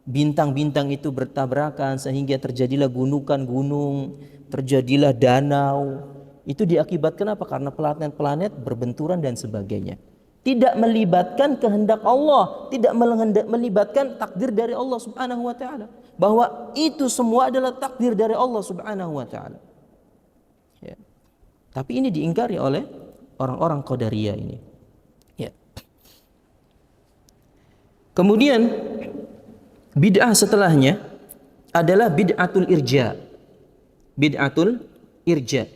bintang-bintang itu bertabrakan sehingga terjadilah gunung, terjadilah danau. Itu diakibatkan apa? Karena planet-planet berbenturan dan sebagainya. Tidak melibatkan kehendak Allah, tidak melibatkan takdir dari Allah Subhanahu wa taala. Bahwa itu semua adalah takdir dari Allah Subhanahu wa taala. Ya. Tapi ini diingkari oleh orang-orang Qadariyah ini. Ya. Kemudian bid'ah setelahnya adalah bid'atul irja. Bid'atul irja.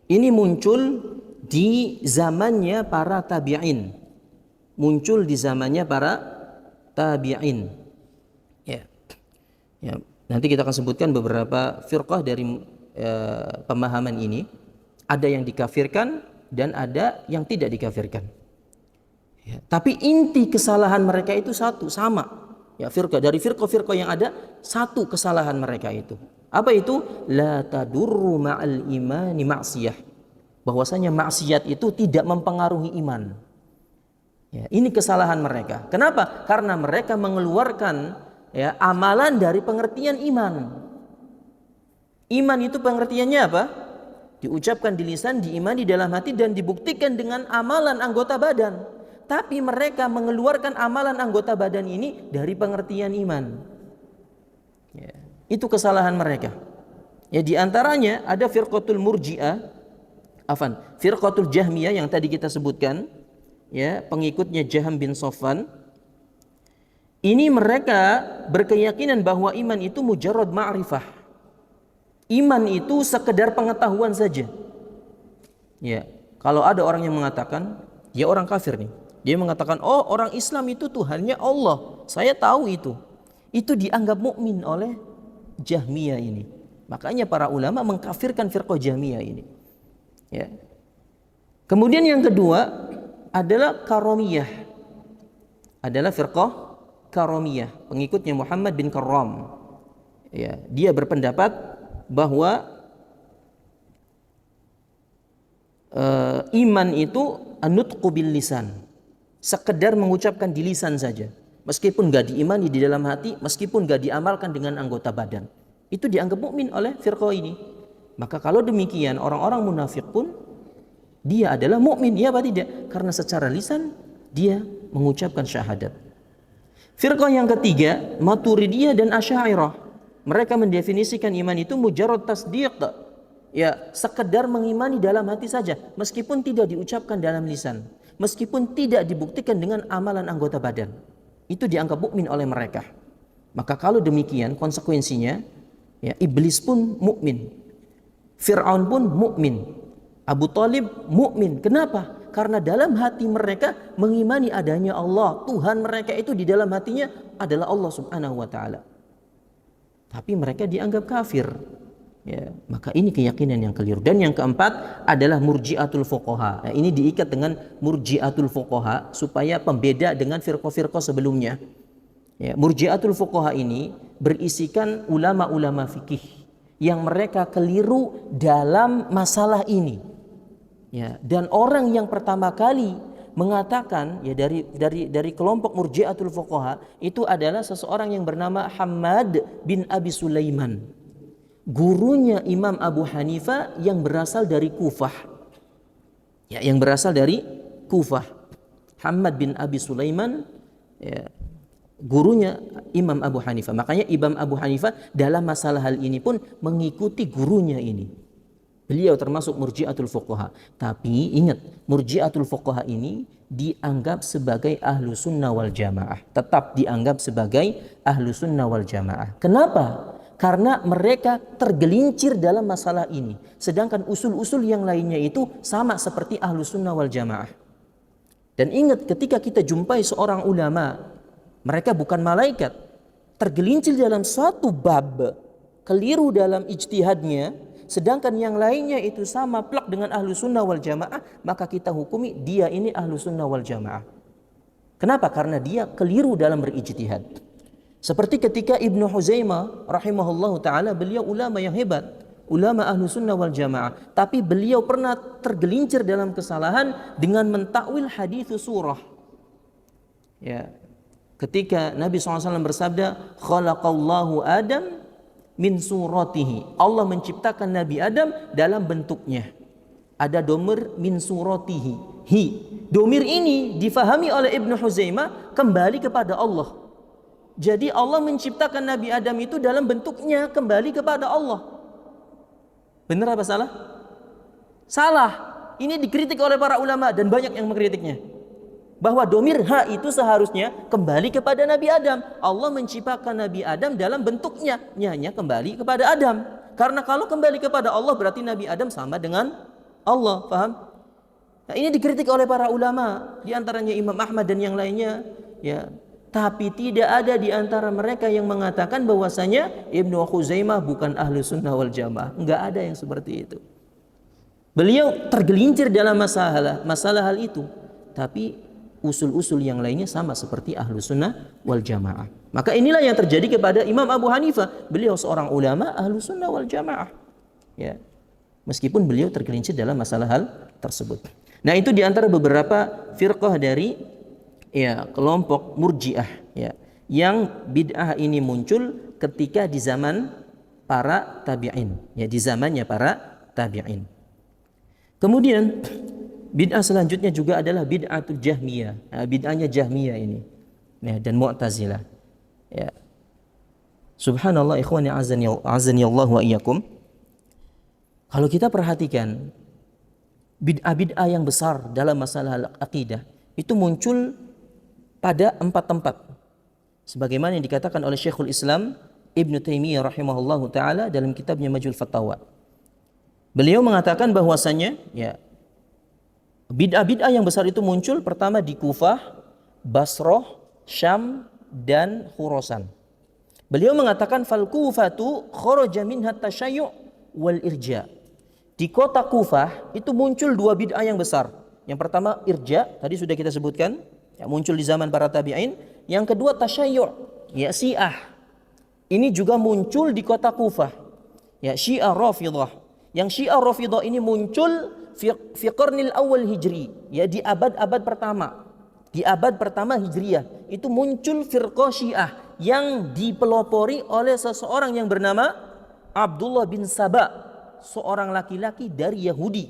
Ini muncul di zamannya para tabi'in. Muncul di zamannya para tabi'in. Ya. Ya, nanti kita akan sebutkan beberapa firqah dari pemahaman ini. Ada yang dikafirkan dan ada yang tidak dikafirkan. Ya, tapi inti kesalahan mereka itu satu, sama. Ya, dari firqah-firqah yang ada, satu kesalahan mereka itu. Apa itu? La tadurru ma'al imani ma'siyah. Bahwasanya maksiat itu tidak mempengaruhi iman. Ya, ini kesalahan mereka. Kenapa? Karena mereka mengeluarkan ya amalan dari pengertian iman. Iman itu pengertiannya apa? Diucapkan di lisan, diimani dalam hati dan dibuktikan dengan amalan anggota badan. Tapi mereka mengeluarkan amalan anggota badan ini dari pengertian iman. Ya, itu kesalahan mereka. Ya, di antaranya ada firqatul murji'ah, firqatul jahmiyah yang tadi kita sebutkan, ya, pengikutnya Jaham bin Safwan. Ini mereka berkeyakinan bahwa iman itu mujarrad ma'rifah. Iman itu sekedar pengetahuan saja. Ya, kalau ada orang yang mengatakan, dia orang kafir nih. Dia mengatakan, oh orang Islam itu Tuhannya Allah. Saya tahu itu. Itu dianggap mukmin oleh Jahmiyah ini. Makanya para ulama mengkafirkan firqah Jahmiyah ini. Ya. Kemudian yang kedua adalah Karomiyah. Adalah firqah Karomiyah, pengikutnya Muhammad bin Karram. Ya, dia berpendapat bahwa iman itu an-nutqu bil lisan, sekedar mengucapkan di lisan saja, meskipun gak diimani di dalam hati, meskipun gak diamalkan dengan anggota badan, itu dianggap mukmin oleh firqah ini. Maka kalau demikian orang-orang munafik pun dia adalah mukmin, ya apa tidak? Karena secara lisan dia mengucapkan syahadat. Firqah yang ketiga, Maturidiyah dan Asy'ariyah. Mereka mendefinisikan iman itu mujarrad tasdiq, ya sekedar mengimani dalam hati saja, meskipun tidak diucapkan dalam lisan, meskipun tidak dibuktikan dengan amalan anggota badan. Itu dianggap mukmin oleh mereka. Maka kalau demikian konsekuensinya, ya iblis pun mukmin, Fir'aun pun mukmin, Abu Thalib mukmin. Kenapa? Karena dalam hati mereka mengimani adanya Allah. Tuhan mereka itu di dalam hatinya adalah Allah Subhanahu wa taala. Tapi mereka dianggap kafir. Ya, maka ini keyakinan yang keliru. Dan yang keempat adalah murji'atul fuqaha. Ini diikat dengan murji'atul fuqaha supaya pembeda dengan firqah-firqah sebelumnya. Ya, murji'atul fuqaha ini berisikan ulama-ulama fikih yang mereka keliru dalam masalah ini. Ya, dan orang yang pertama kali mengatakan ya dari kelompok murji'atul fuqaha itu adalah seseorang yang bernama Hammad bin Abi Sulaiman, gurunya Imam Abu Hanifah yang berasal dari Kufah. Ya, yang berasal dari Kufah. Hammad bin Abi Sulaiman, ya, gurunya Imam Abu Hanifah. Makanya Imam Abu Hanifah dalam masalah hal ini pun mengikuti gurunya ini. Beliau termasuk murji'atul fuqaha. Tapi ingat, murji'atul fuqaha ini dianggap sebagai ahlu sunnah wal jamaah. Tetap dianggap sebagai ahlu sunnah wal jamaah. Kenapa? Karena mereka tergelincir dalam masalah ini. Sedangkan usul-usul yang lainnya itu sama seperti ahlu sunnah wal jamaah. Dan ingat, ketika kita jumpai seorang ulama, mereka bukan malaikat, tergelincir dalam suatu bab, keliru dalam ijtihadnya, sedangkan yang lainnya itu sama plak dengan ahlu sunnah wal jamaah, maka kita hukumi dia ini ahlu sunnah wal jamaah. Kenapa? Karena dia keliru dalam berijtihad. Seperti ketika Ibnu Huzaimah rahimahullahu ta'ala, beliau ulama yang hebat, ulama ahlu sunnah wal jamaah, tapi beliau pernah tergelincir dalam kesalahan dengan mentakwil hadits surah. Ya, ketika Nabi SAW bersabda, khalaqallahu Adam min suratihi, Allah menciptakan Nabi Adam dalam bentuknya. Ada domir min suratihi, hi. Domir ini difahami oleh Ibnu Huzaimah kembali kepada Allah. Jadi Allah menciptakan Nabi Adam itu dalam bentuknya kembali kepada Allah. Benar apa salah? Salah. Ini dikritik oleh para ulama dan banyak yang mengkritiknya. Bahwa domir ha itu seharusnya kembali kepada Nabi Adam. Allah menciptakan Nabi Adam dalam bentuknya, hanya kembali kepada Adam. Karena kalau kembali kepada Allah berarti Nabi Adam sama dengan Allah, paham? Nah, ini dikritik oleh para ulama, di antaranya Imam Ahmad dan yang lainnya, ya. Tapi tidak ada di antara mereka yang mengatakan bahwasanya Ibnu Khuzaimah bukan ahlu sunnah wal jamaah. Enggak ada yang seperti itu. Beliau tergelincir dalam masalah hal itu. Tapi usul-usul yang lainnya sama seperti ahlu sunnah wal jamaah. Maka inilah yang terjadi kepada Imam Abu Hanifah. Beliau seorang ulama ahlu sunnah wal jamaah, ya, meskipun beliau tergelincir dalam masalah hal tersebut. Nah, itu diantara beberapa firqah dari kelompok murjiah, ya, yang bid'ah ini muncul ketika di zaman para tabi'in, ya, di zamannya para tabi'in. Kemudian bid'ah selanjutnya juga adalah bid'atul Jahmiyah. Nah, bid'ahnya Jahmiyah ini, ya, dan Mu'tazilah. Ya. Subhanallah, ikhwani azani Allah wa iyyakum. Kalau kita perhatikan bid'ah-bid'ah yang besar dalam masalah akidah itu muncul pada 4 tempat. Sebagaimana yang dikatakan oleh Syekhul Islam Ibnu Taimiyah rahimahullahu taala dalam kitabnya Majmu'ul Fatawa. Beliau mengatakan bahwasanya, ya, bid'ah-bid'ah yang besar itu muncul pertama di Kufah, Basrah, Syam, dan Khurasan. Beliau mengatakan fal Kufatu kharaja minha tasyayyu' wal irja. Di kota Kufah itu muncul 2 bid'ah yang besar. Yang pertama irja, tadi sudah kita sebutkan, yang muncul di zaman para tabi'in. Yang kedua tasyayyu', ya, Syiah. Ini juga muncul di kota Kufah. Ya, Syiah Rafidhah. Yang Syiah Rafidhah ini muncul fi qarnil awal hijri, ya di abad-abad pertama. Di abad pertama Hijriyah itu muncul firqah Syiah yang dipelopori oleh seseorang yang bernama Abdullah bin Saba, seorang laki-laki dari Yahudi.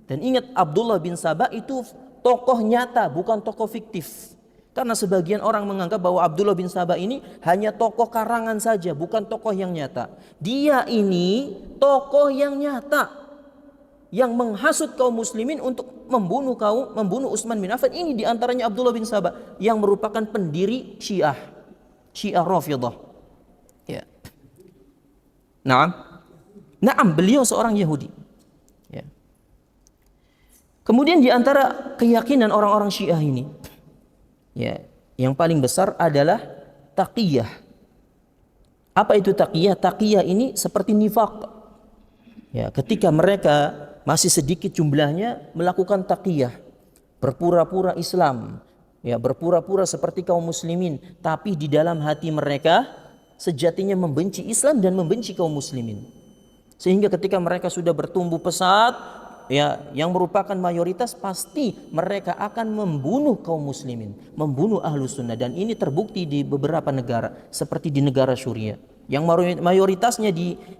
Dan ingat, Abdullah bin Saba itu tokoh nyata, bukan tokoh fiktif. Karena sebagian orang menganggap bahwa Abdullah bin Saba ini hanya tokoh karangan saja, bukan tokoh yang nyata. Dia ini tokoh yang nyata, yang menghasut kaum muslimin untuk membunuh Utsman bin Affan. Ini diantaranya Abdullah bin Saba yang merupakan pendiri Syiah Rafidhah. Ya. Naam, beliau seorang Yahudi. Ya. Kemudian diantara keyakinan orang-orang Syiah ini, ya, yang paling besar adalah taqiyah. Apa itu taqiyah? Taqiyah ini seperti nifaq. Ya, ketika mereka masih sedikit jumlahnya melakukan taqiyah, berpura-pura Islam, ya, berpura-pura seperti kaum muslimin, tapi di dalam hati mereka sejatinya membenci Islam dan membenci kaum muslimin. Sehingga ketika mereka sudah bertumbuh pesat, ya, yang merupakan mayoritas, pasti mereka akan membunuh kaum muslimin, membunuh ahlus sunnah. Dan ini terbukti di beberapa negara, seperti di negara Suriah yang mayoritasnya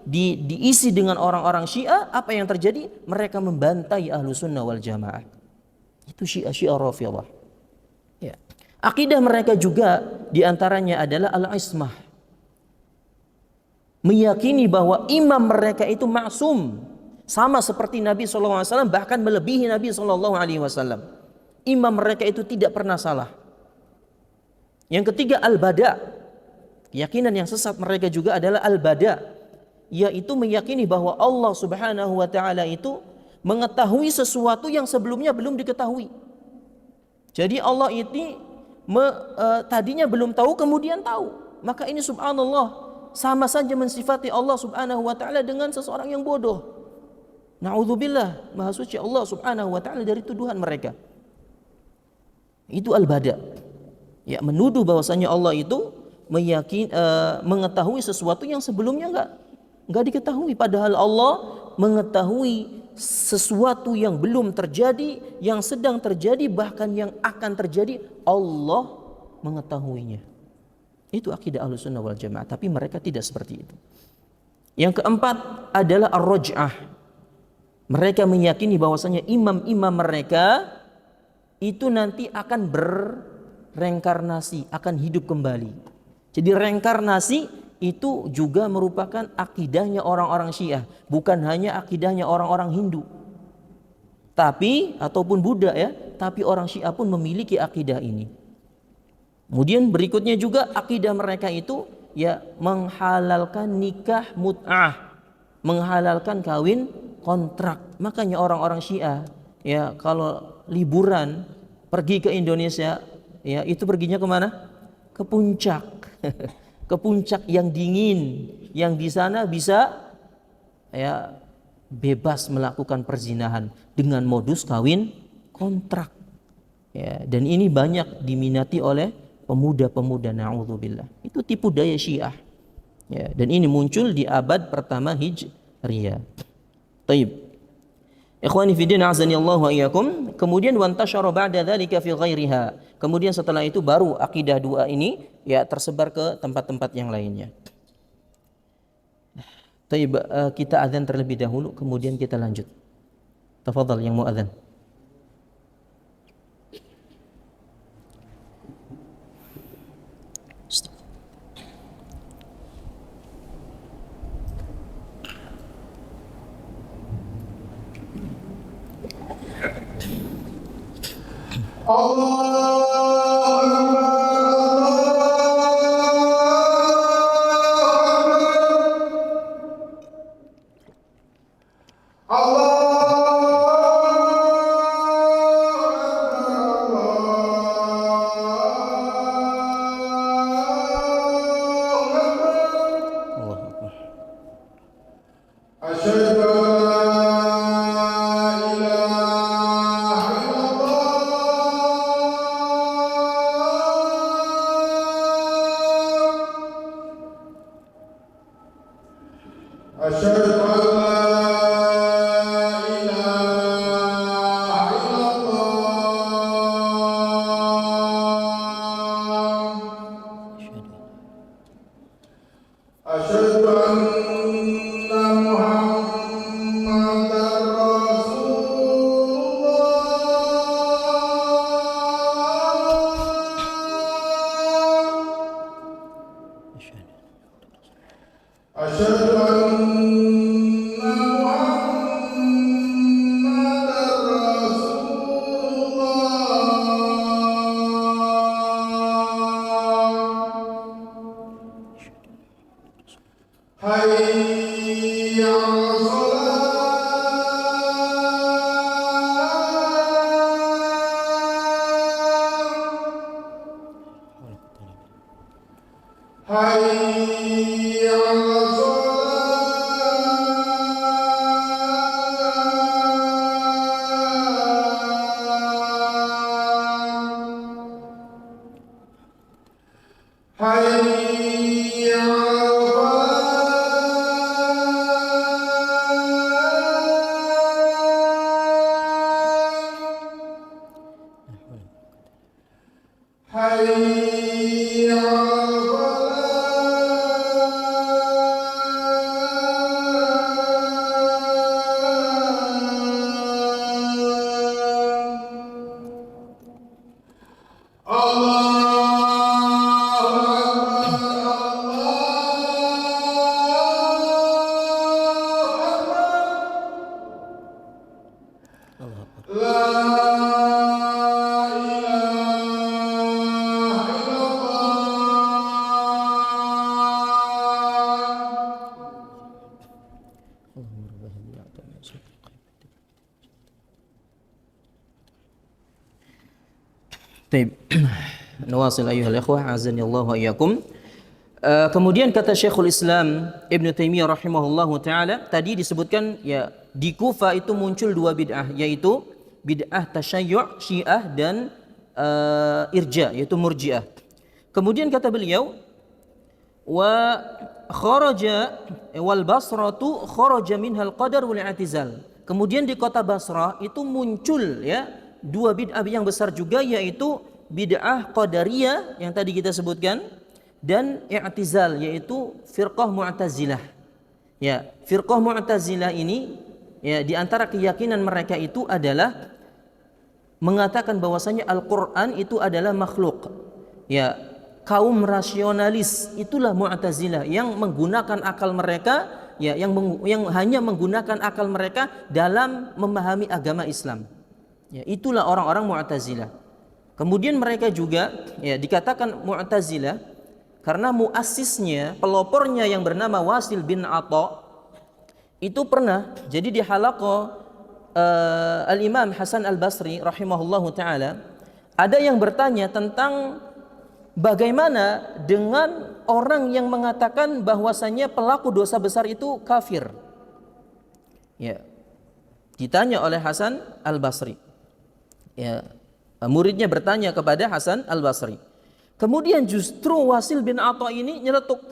diisi dengan orang-orang Syiah. Apa yang terjadi? Mereka membantai ahlu sunnah wal jamaah. Itu Syiah Rafidhah. Ya. Akidah mereka juga diantaranya adalah al-ismah, meyakini bahwa imam mereka itu maksum, sama seperti Nabi SAW, bahkan melebihi Nabi SAW. Imam mereka itu tidak pernah salah. Yang ketiga, al-bada'. Keyakinan yang sesat mereka juga adalah al-bada', yaitu meyakini bahwa Allah Subhanahu wa taala itu mengetahui sesuatu yang sebelumnya belum diketahui. Jadi Allah ini tadinya belum tahu, kemudian tahu. Maka ini subhanallah, sama saja mensifati Allah Subhanahu wa taala dengan seseorang yang bodoh. Na'udzubillah, maha suci Allah Subhanahu wa taala dari tuduhan mereka. Itu al-bada'. Ya, menuduh bahwasanya Allah itu mengetahui sesuatu yang sebelumnya enggak diketahui, padahal Allah mengetahui sesuatu yang belum terjadi, yang sedang terjadi, bahkan yang akan terjadi, Allah mengetahuinya. Itu akidah Ahlussunnah wal Jamaah, tapi mereka tidak seperti itu. Yang keempat adalah ar-raj'ah. Mereka meyakini bahwasanya imam-imam mereka itu nanti akan berreinkarnasi, akan hidup kembali. Jadi reinkarnasi itu juga merupakan akidahnya orang-orang Syiah, bukan hanya akidahnya orang-orang Hindu, tapi ataupun Buddha, ya, tapi orang Syiah pun memiliki akidah ini. Kemudian berikutnya juga akidah mereka itu, ya, menghalalkan nikah mut'ah, menghalalkan kawin kontrak. Makanya orang-orang Syiah, ya, kalau liburan pergi ke Indonesia, ya, itu perginya kemana? Ke puncak. Ke puncak yang dingin, yang di sana bisa, ya, bebas melakukan perzinahan dengan modus kawin kontrak. Ya, dan ini banyak diminati oleh pemuda-pemuda, na'udzubillah. Itu tipu daya Syiah. Ya, dan ini muncul di abad pertama Hijriyah. Taib. Ikhwani fi din, azani Allah wa iyyakum. Kemudian wantashara ba'da dzalika fi ghairiha. Kemudian setelah itu baru akidah dua ini, ya, tersebar ke tempat-tempat yang lainnya. Taib, kita azan terlebih dahulu, kemudian kita lanjut. Tafadhal yang muadzan. حي على الصلاة حي على حي على Baik. Nawasil ayyuhal ikhwah, azanillahu wa iyyakum. Kemudian kata Syekhul Islam Ibn Taimiyah rahimahullahu taala, tadi disebutkan ya di Kufah itu muncul dua bid'ah, yaitu bid'ah tasyayyu' Syiah dan irja, yaitu Murji'ah. Kemudian kata beliau, wa kharaja wal Basratu kharaja minhal qadar wal i'tizal. Kemudian di kota Basrah itu muncul ya dua bid'ah yang besar juga, yaitu bid'ah Qadariyah yang tadi kita sebutkan dan i'tizal, yaitu firqah Mu'tazilah. Ya, firqah Mu'tazilah ini ya di antara keyakinan mereka itu adalah mengatakan bahwasanya Al-Qur'an itu adalah makhluk. Ya, kaum rasionalis itulah Mu'tazilah yang menggunakan akal mereka, ya yang hanya menggunakan akal mereka dalam memahami agama Islam. Ya, itulah orang-orang Mu'tazilah. Kemudian mereka juga ya dikatakan Mu'tazilah karena muassisnya, pelopornya yang bernama Wasil bin Atha itu pernah jadi di halaqah Al-Imam Hasan Al-Basri rahimahullahu taala, ada yang bertanya tentang bagaimana dengan orang yang mengatakan bahwasanya pelaku dosa besar itu kafir. Ya. Ditanya oleh Hasan Al-Basri. Ya, muridnya bertanya kepada Hasan Al-Basri. Kemudian justru Wasil bin Atha ini nyeletuk,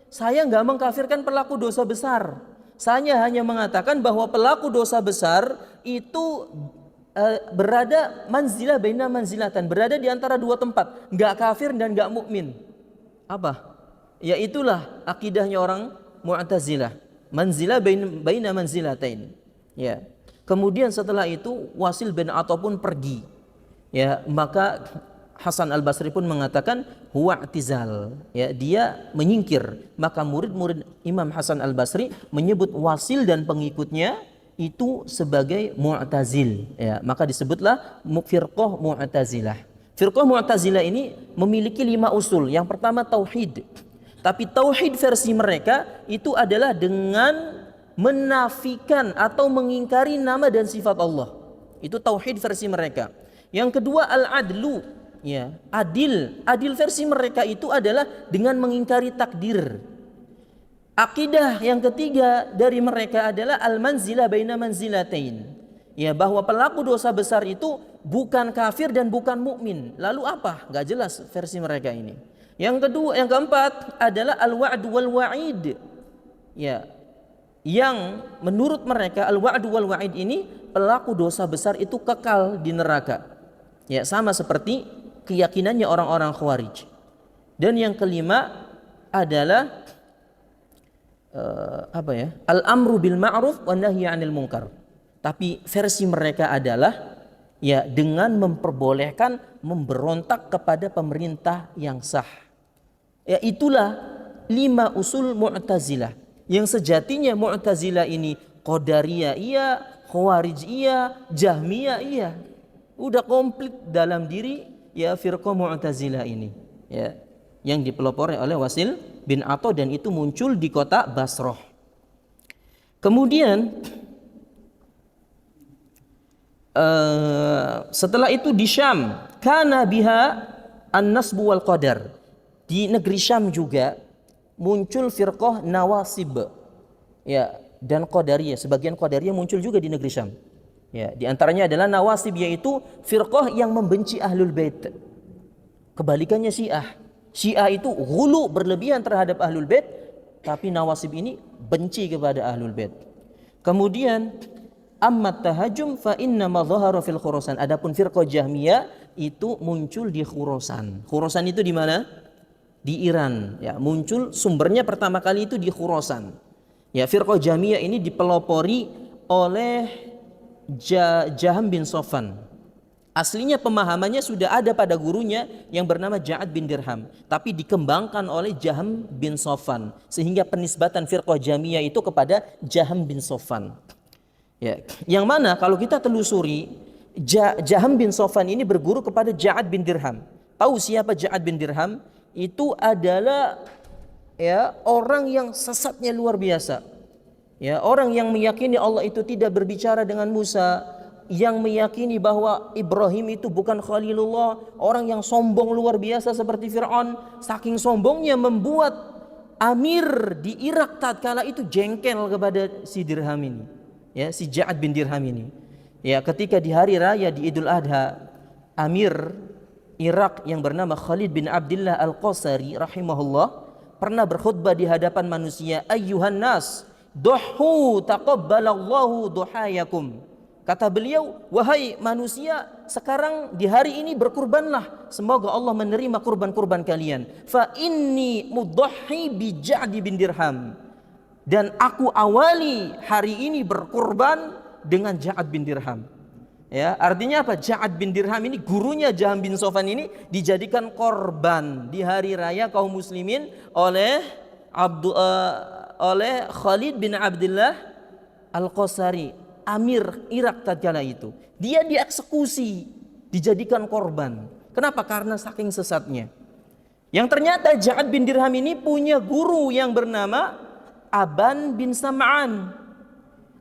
saya nggak mengkafirkan pelaku dosa besar. Saya hanya mengatakan bahwa pelaku dosa besar itu berada manzilah baina manzilatan, berada di antara dua tempat, nggak kafir dan nggak mukmin. Apa? Ya itulah akidahnya orang Mu'tazilah, manzilah baina manzilatain. Ya. Kemudian setelah itu Wasil bin Atha pun pergi. Ya, maka Hasan Al-Basri pun mengatakan huwa i'tizal. Ya, dia menyingkir. Maka murid-murid Imam Hasan Al-Basri menyebut Wasil dan pengikutnya itu sebagai Mu'tazil. Ya, maka disebutlah firqah Mu'tazilah. Firqah Mu'tazilah ini memiliki 5 usul. Yang pertama tauhid. Tapi tauhid versi mereka itu adalah dengan menafikan atau mengingkari nama dan sifat Allah. Itu tauhid versi mereka. Yang kedua al-adlu, ya, adil. Adil versi mereka itu adalah dengan mengingkari takdir. Akidah yang ketiga dari mereka adalah al-manzilah baina manzilatain. Ya, bahwa pelaku dosa besar itu bukan kafir dan bukan mukmin. Lalu apa? Enggak jelas versi mereka ini. Yang kedua, yang keempat adalah al-wa'd wal wa'id. Ya, yang menurut mereka al-wa'd wal wa'id ini pelaku dosa besar itu kekal di neraka. Ya, sama seperti keyakinannya orang-orang Khawarij. Dan yang kelima adalah al-amru bil ma'ruf wan nahyi 'anil munkar. Tapi versi mereka adalah ya dengan memperbolehkan memberontak kepada pemerintah yang sah. Ya, itulah 5 usul Mu'tazilah. Yang sejatinya Mu'tazilah ini Qadariyah iya, Khawarij iya, Jahmiyah iya. Udah komplit dalam diri ya firqah Mu'tazilah ini. Ya, yang dipelopori oleh Wasil bin Atha dan itu muncul di kota Basrah. Kemudian setelah itu di Syam, kana biha an-nasbu wal qadar. Di negeri Syam juga muncul firqah Nawasib, ya, dan Qadariyah. Sebagian Qadariyah muncul juga di negeri Syam. Ya, di antaranya adalah Nawasib, yaitu firqah yang membenci Ahlul Bait. Kebalikannya Syiah. Syiah itu ghulu, berlebihan terhadap Ahlul Bait, tapi Nawasib ini benci kepada Ahlul Bait. Kemudian ammat tahajjum fa inna ma dhahara fil Khurasan. Adapun firqah Jahmiyah itu muncul di Khurasan. Khurasan itu di mana? Di Iran, ya. Muncul sumbernya pertama kali itu di Khurasan. Ya, firqah Jahmiyah ini dipelopori oleh Jahm bin Safwan. Aslinya pemahamannya sudah ada pada gurunya yang bernama Ja'ad bin Dirham, tapi dikembangkan oleh Jahm bin Safwan, sehingga penisbatan firqah Jahmiyah itu kepada Jahm bin Safwan. Ya, yang mana kalau kita telusuri, Jahm bin Safwan ini berguru kepada Ja'ad bin Dirham. Tahu siapa Ja'ad bin Dirham? Itu adalah, ya, orang yang sesatnya luar biasa. Ya, orang yang meyakini Allah itu tidak berbicara dengan Musa, yang meyakini bahwa Ibrahim itu bukan Khalilullah, orang yang sombong luar biasa seperti Fir'aun. Saking sombongnya membuat Amir di Irak tatkala itu jengkel kepada si Dirham ini, ya, si Ja'ad bin Dirham ini. Ya, ketika di hari raya di Idul Adha, Amir Irak yang bernama Khalid bin Abdullah Al-Qasari rahimahullah pernah berkhutbah di hadapan manusia, ayyuhan nas duhu taqabbalallahu duhayakum. Kata beliau, wahai manusia, sekarang di hari ini berkurbanlah, semoga Allah menerima kurban-kurban kalian. Fa inni mudhahi bi Ja'd bin Dirham, dan aku awali hari ini berkurban dengan Ja'ad bin Dirham. Ya, artinya apa? Ja'ad bin Dirham ini gurunya Jahm bin Safwan ini dijadikan korban di hari raya kaum muslimin oleh Khalid bin Abdullah Al-Qasari, Amir Irak tatkala itu. Dia dieksekusi, dijadikan korban. Kenapa? Karena saking sesatnya. Yang ternyata Ja'ad bin Dirham ini punya guru yang bernama Aban bin Sam'an.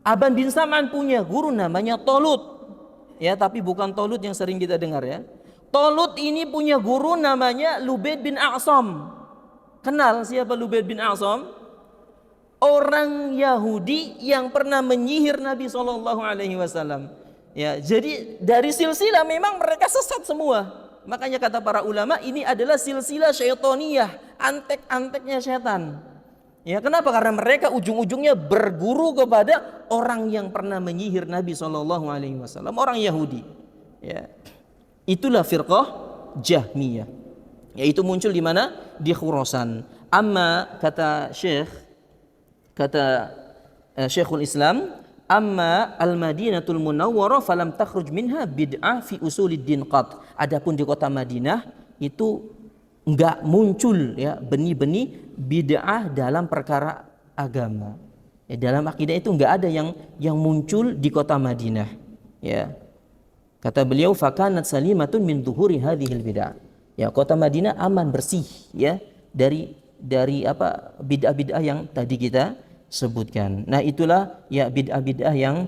Aban bin Sam'an punya guru namanya Talut. Ya, tapi bukan Talut yang sering kita dengar, ya. Talut ini punya guru namanya Lubaid bin A'sam. Kenal siapa Lubaid bin A'sam? Orang Yahudi yang pernah menyihir Nabi SAW. Ya, jadi dari silsilah memang mereka sesat semua. Makanya kata para ulama, ini adalah silsilah syaitoniyah, antek-anteknya setan. Ya, kenapa? Karena mereka ujung-ujungnya berguru kepada orang yang pernah menyihir Nabi SAW, orang Yahudi. Ya, itulah firqah Jahmiyah. Yaitu muncul di mana? Di Khurasan. Amma kata Syekhul Islam, amma al-Madinatul Munawwarah falam takhruj minha bid'ah fi usuliddin qat. Adapun di kota Madinah itu enggak muncul, ya, benih-benih bid'ah dalam perkara agama. Ya, dalam akidah itu enggak ada yang muncul di kota Madinah. Ya. Kata beliau, fakanat salimatun min dhuhuri hadhil bid'ah. Ya, kota Madinah aman, bersih, ya, dari bid'ah-bid'ah yang tadi kita sebutkan. Nah, itulah, ya, bid'ah-bid'ah yang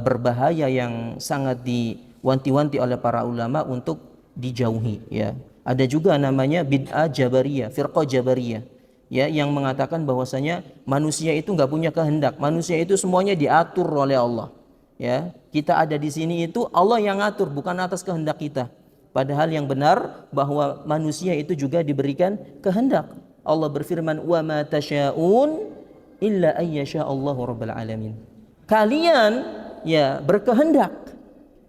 berbahaya, yang sangat diwanti-wanti oleh para ulama untuk dijauhi, ya. Ada juga namanya bid'ah Jabariyah, firqah Jabariyah, ya, yang mengatakan bahwasanya manusia itu enggak punya kehendak, manusia itu semuanya diatur oleh Allah. Ya, kita ada di sini itu Allah yang ngatur, bukan atas kehendak kita. Padahal yang benar bahwa manusia itu juga diberikan kehendak. Allah berfirman, "Wa ma tasya'un illa ayyasha Allahu rabbul alamin." Kalian, ya, berkehendak,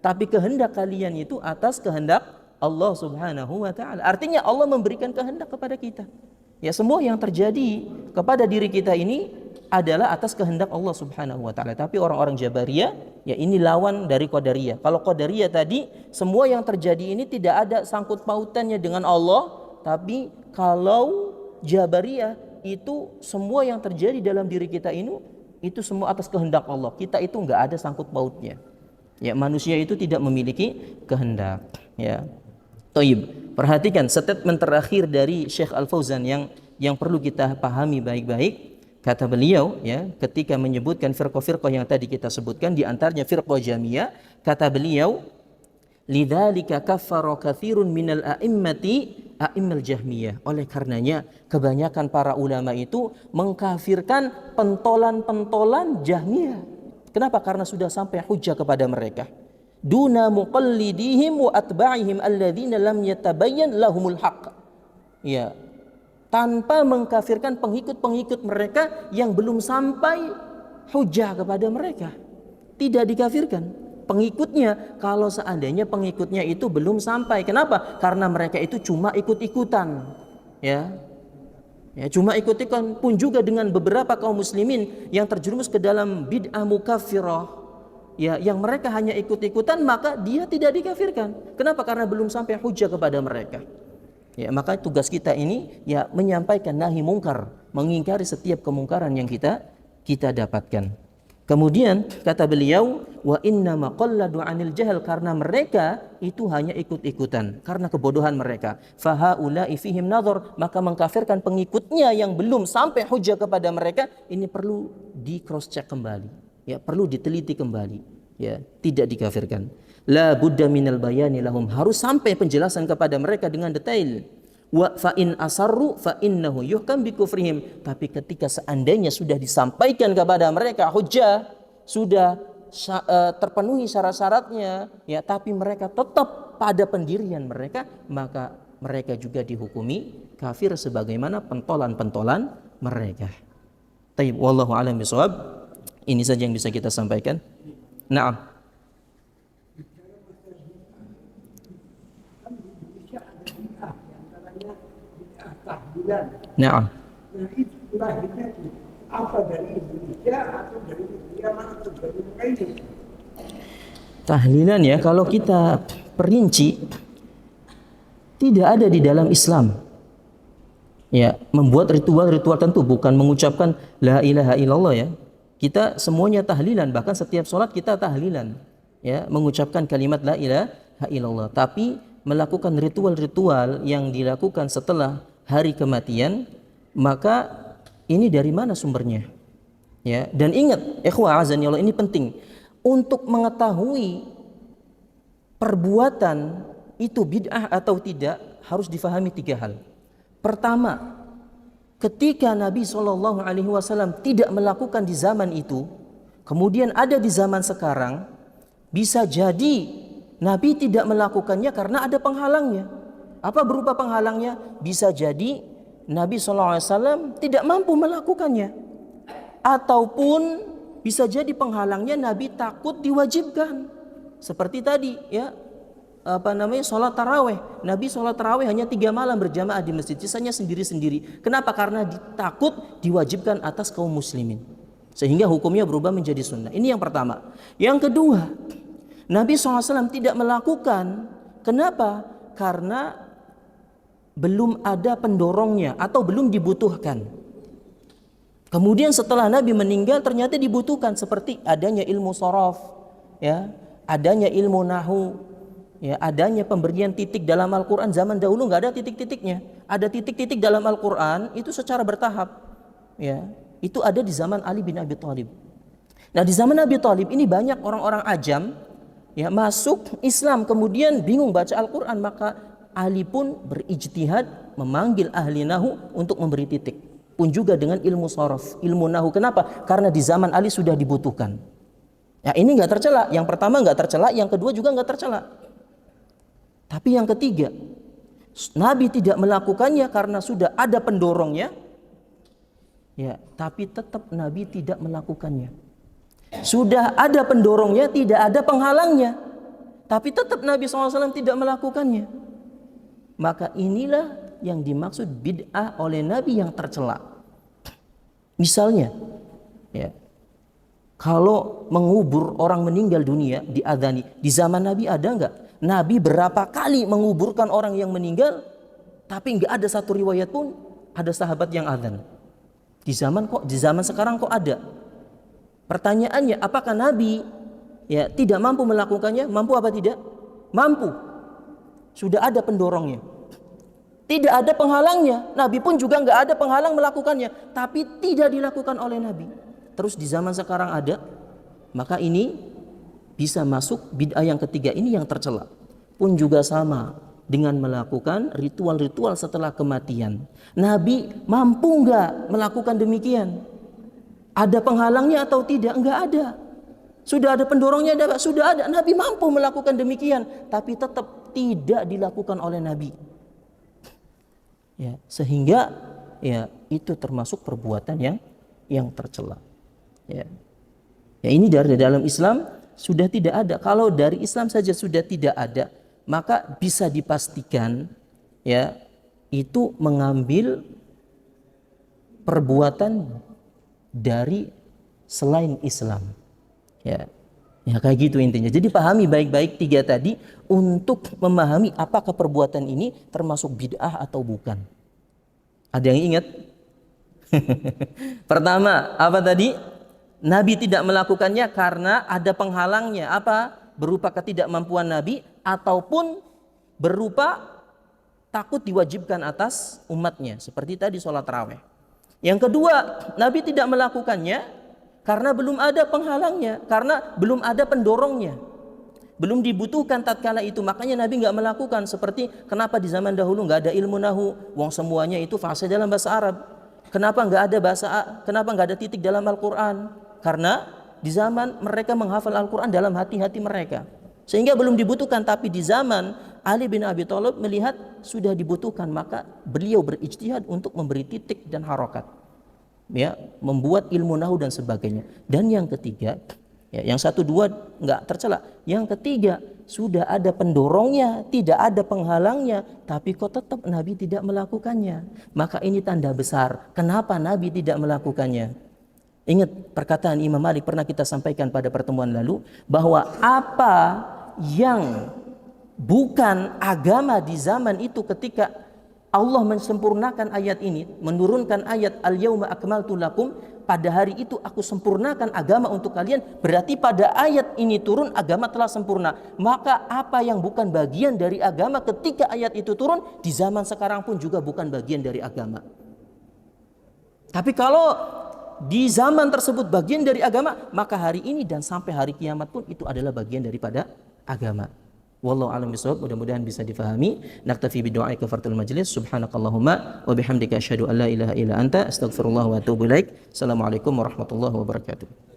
tapi kehendak kalian itu atas kehendak Allah Subhanahu wa taala. Artinya Allah memberikan kehendak kepada kita. Ya, semua yang terjadi kepada diri kita ini adalah atas kehendak Allah Subhanahu wa taala. Tapi orang-orang Jabariyah, ya, ini lawan dari Qadariyah. Kalau Qadariyah tadi, semua yang terjadi ini tidak ada sangkut pautannya dengan Allah, tapi kalau Jabariyah itu semua yang terjadi dalam diri kita ini itu semua atas kehendak Allah. Kita itu enggak ada sangkut pautnya. Ya, manusia itu tidak memiliki kehendak, ya. Taib. Perhatikan statement terakhir dari Syekh Al-Fauzan yang perlu kita pahami baik-baik. Kata beliau, ya, ketika menyebutkan firqah-firqah yang tadi kita sebutkan, di antaranya firqah Jahmiyah, kata beliau, lidzalika kaffara katsirun minal a'immati a'immil Jahmiyah. Oleh karenanya kebanyakan para ulama itu mengkafirkan pentolan-pentolan Jahmiyah. Kenapa? Karena sudah sampai hujah kepada mereka. Duna muqallidihim wa atba'ihim alladzina lam yatabayyan lahumul haqq. Ya, tanpa mengkafirkan pengikut-pengikut mereka yang belum sampai hujah kepada mereka. Tidak dikafirkan pengikutnya kalau seandainya pengikutnya itu belum sampai. Kenapa? Karena mereka itu cuma ikut-ikutan. Ya, cuma ikut-ikutan. Pun juga dengan beberapa kaum muslimin yang terjerumus ke dalam bid'ah mukaffirah, ya, yang mereka hanya ikut-ikutan, maka dia tidak dikafirkan. Kenapa? Karena belum sampai hujah kepada mereka. Ya, maka tugas kita ini ya menyampaikan nahi mungkar, mengingkari setiap kemungkaran yang kita dapatkan. Kemudian kata beliau, wa inna maqalladu 'anil jahal, karena mereka itu hanya ikut-ikutan karena kebodohan mereka. Fahaula'i fihim nadhar, maka mengkafirkan pengikutnya yang belum sampai hujah kepada mereka, ini perlu di cross check kembali. Ya, perlu diteliti kembali. Ya, tidak dikafirkan. La budda minal bayani lahum, harus sampai penjelasan kepada mereka dengan detail. Wa fa in asarru fa innahu yuhkam bi kufrihim, tapi ketika seandainya sudah disampaikan kepada mereka hujjah, sudah terpenuhi syarat-syaratnya, ya, tapi mereka tetap pada pendirian mereka, maka mereka juga dihukumi kafir sebagaimana pentolan-pentolan mereka. Taib, wallahu a'lam bishawab. Ini saja yang bisa kita sampaikan. Na'am. Nah, itu lahirnya apa dari Indonesia atau dari Yaman atau dari Mekah? Tahlilan ya, kalau kita perinci tidak ada di dalam Islam. Ya, membuat ritual-ritual tentu bukan mengucapkan la ilaha illallah ya. Kita semuanya tahlilan, bahkan setiap sholat kita tahlilan. Ya, mengucapkan kalimat la ilaha illallah. Tapi melakukan ritual-ritual yang dilakukan setelah hari kematian, maka ini dari mana sumbernya? Ya, dan ingat, ikhwah azani Allah, ini penting. Untuk mengetahui perbuatan itu bid'ah atau tidak, harus difahami 3 hal. Pertama, ketika Nabi SAW tidak melakukan di zaman itu, kemudian ada di zaman sekarang, bisa jadi Nabi tidak melakukannya karena ada penghalangnya. Apa berupa penghalangnya? Bisa jadi Nabi SAW tidak mampu melakukannya, ataupun bisa jadi penghalangnya Nabi takut diwajibkan. Seperti tadi ya, sholat taraweh. Nabi sholat taraweh hanya 3 malam berjamaah di masjid, sisanya sendiri-sendiri. Kenapa? Karena takut diwajibkan atas kaum muslimin, sehingga hukumnya berubah menjadi sunnah. Ini yang pertama. Yang kedua, Nabi SAW tidak melakukan. Kenapa? Karena belum ada pendorongnya atau belum dibutuhkan. Kemudian setelah Nabi meninggal ternyata dibutuhkan, seperti adanya ilmu sharaf, ya, adanya ilmu nahu, ya, adanya pemberian titik dalam Al-Quran. Zaman dahulu nggak ada titik-titiknya. Ada titik-titik dalam Al-Quran itu secara bertahap. Ya, itu ada di zaman Ali bin Abi Thalib. Nah, di zaman Abi Thalib ini banyak orang-orang ajam ya masuk Islam, kemudian bingung baca Al-Quran, maka Ali pun berijtihad memanggil ahli nahu untuk memberi titik. Pun juga dengan ilmu sharaf, ilmu nahu. Kenapa? Karena di zaman Ali sudah dibutuhkan. Ya, ini nggak tercela. Yang pertama nggak tercela, yang kedua juga nggak tercela. Tapi yang ketiga, Nabi tidak melakukannya karena sudah ada pendorongnya. Ya, tapi tetap Nabi tidak melakukannya. Sudah ada pendorongnya, tidak ada penghalangnya, tapi tetap Nabi SAW tidak melakukannya. Maka inilah yang dimaksud bid'ah oleh Nabi yang tercela. Misalnya, ya, kalau mengubur orang meninggal dunia diadzani, di zaman Nabi ada enggak? Nabi berapa kali menguburkan orang yang meninggal, tapi enggak ada satu riwayat pun ada sahabat yang adzan. Di zaman sekarang kok ada? Pertanyaannya, apakah Nabi ya tidak mampu melakukannya? Mampu apa tidak? Mampu. Sudah ada pendorongnya. Tidak ada penghalangnya. Nabi pun juga nggak ada penghalang melakukannya, tapi tidak dilakukan oleh Nabi. Terus di zaman sekarang ada, maka ini bisa masuk bid'ah yang ketiga ini yang tercela. Pun juga sama. dengan melakukan ritual-ritual setelah kematian. Nabi mampu nggak melakukan demikian? Ada penghalangnya atau tidak? Enggak ada. Sudah ada pendorongnya? Sudah ada. Nabi mampu melakukan demikian, tapi tetap tidak dilakukan oleh Nabi. Ya, sehingga ya itu termasuk perbuatan yang tercela. Ya. Ya, ini dari dalam Islam sudah tidak ada. Kalau dari Islam saja sudah tidak ada, maka bisa dipastikan ya itu mengambil perbuatan dari selain Islam. Ya. Ya kayak gitu intinya. Jadi pahami baik-baik 3 tadi untuk memahami apakah perbuatan ini termasuk bid'ah atau bukan. Ada yang ingat? Pertama, apa tadi? Nabi tidak melakukannya karena ada penghalangnya. Apa? Berupa ketidakmampuan Nabi ataupun berupa takut diwajibkan atas umatnya. Seperti tadi sholat tarawih. Yang kedua, Nabi tidak melakukannya karena belum ada penghalangnya, karena belum ada pendorongnya. Belum dibutuhkan tatkala itu, makanya Nabi nggak melakukan. Seperti kenapa di zaman dahulu nggak ada ilmu nahu, wong semuanya itu fasih dalam bahasa Arab. Kenapa nggak ada titik dalam Al-Quran? Karena di zaman mereka menghafal Al-Quran dalam hati-hati mereka, sehingga belum dibutuhkan. Tapi di zaman Ali bin Abi Thalib melihat sudah dibutuhkan, maka beliau berijtihad untuk memberi titik dan harokat, ya, membuat ilmu nahu dan sebagainya. Dan yang ketiga, ya, yang 1, 2 nggak tercela. Yang ketiga, sudah ada pendorongnya, tidak ada penghalangnya, tapi kok tetap Nabi tidak melakukannya. Maka ini tanda besar kenapa Nabi tidak melakukannya. Ingat perkataan Imam Malik pernah kita sampaikan pada pertemuan lalu, bahwa apa yang bukan agama di zaman itu, ketika Allah mensempurnakan ayat ini, menurunkan ayat al-yauma akmaltu lakum, pada hari itu aku sempurnakan agama untuk kalian, berarti pada ayat ini turun agama telah sempurna. Maka apa yang bukan bagian dari agama ketika ayat itu turun, di zaman sekarang pun juga bukan bagian dari agama. Tapi kalau di zaman tersebut bagian dari agama, maka hari ini dan sampai hari kiamat pun itu adalah bagian daripada agama. Wallahu a'lam bishawab. Mudah-mudahan bisa difahami. Naktafi bidu'ai kafaratul majlis. Subhanakallahumma wa bihamdika asyhadu an la ilaha illa anta astaghfirullah wa atubu ilaik. Assalamualaikum warahmatullahi wabarakatuh.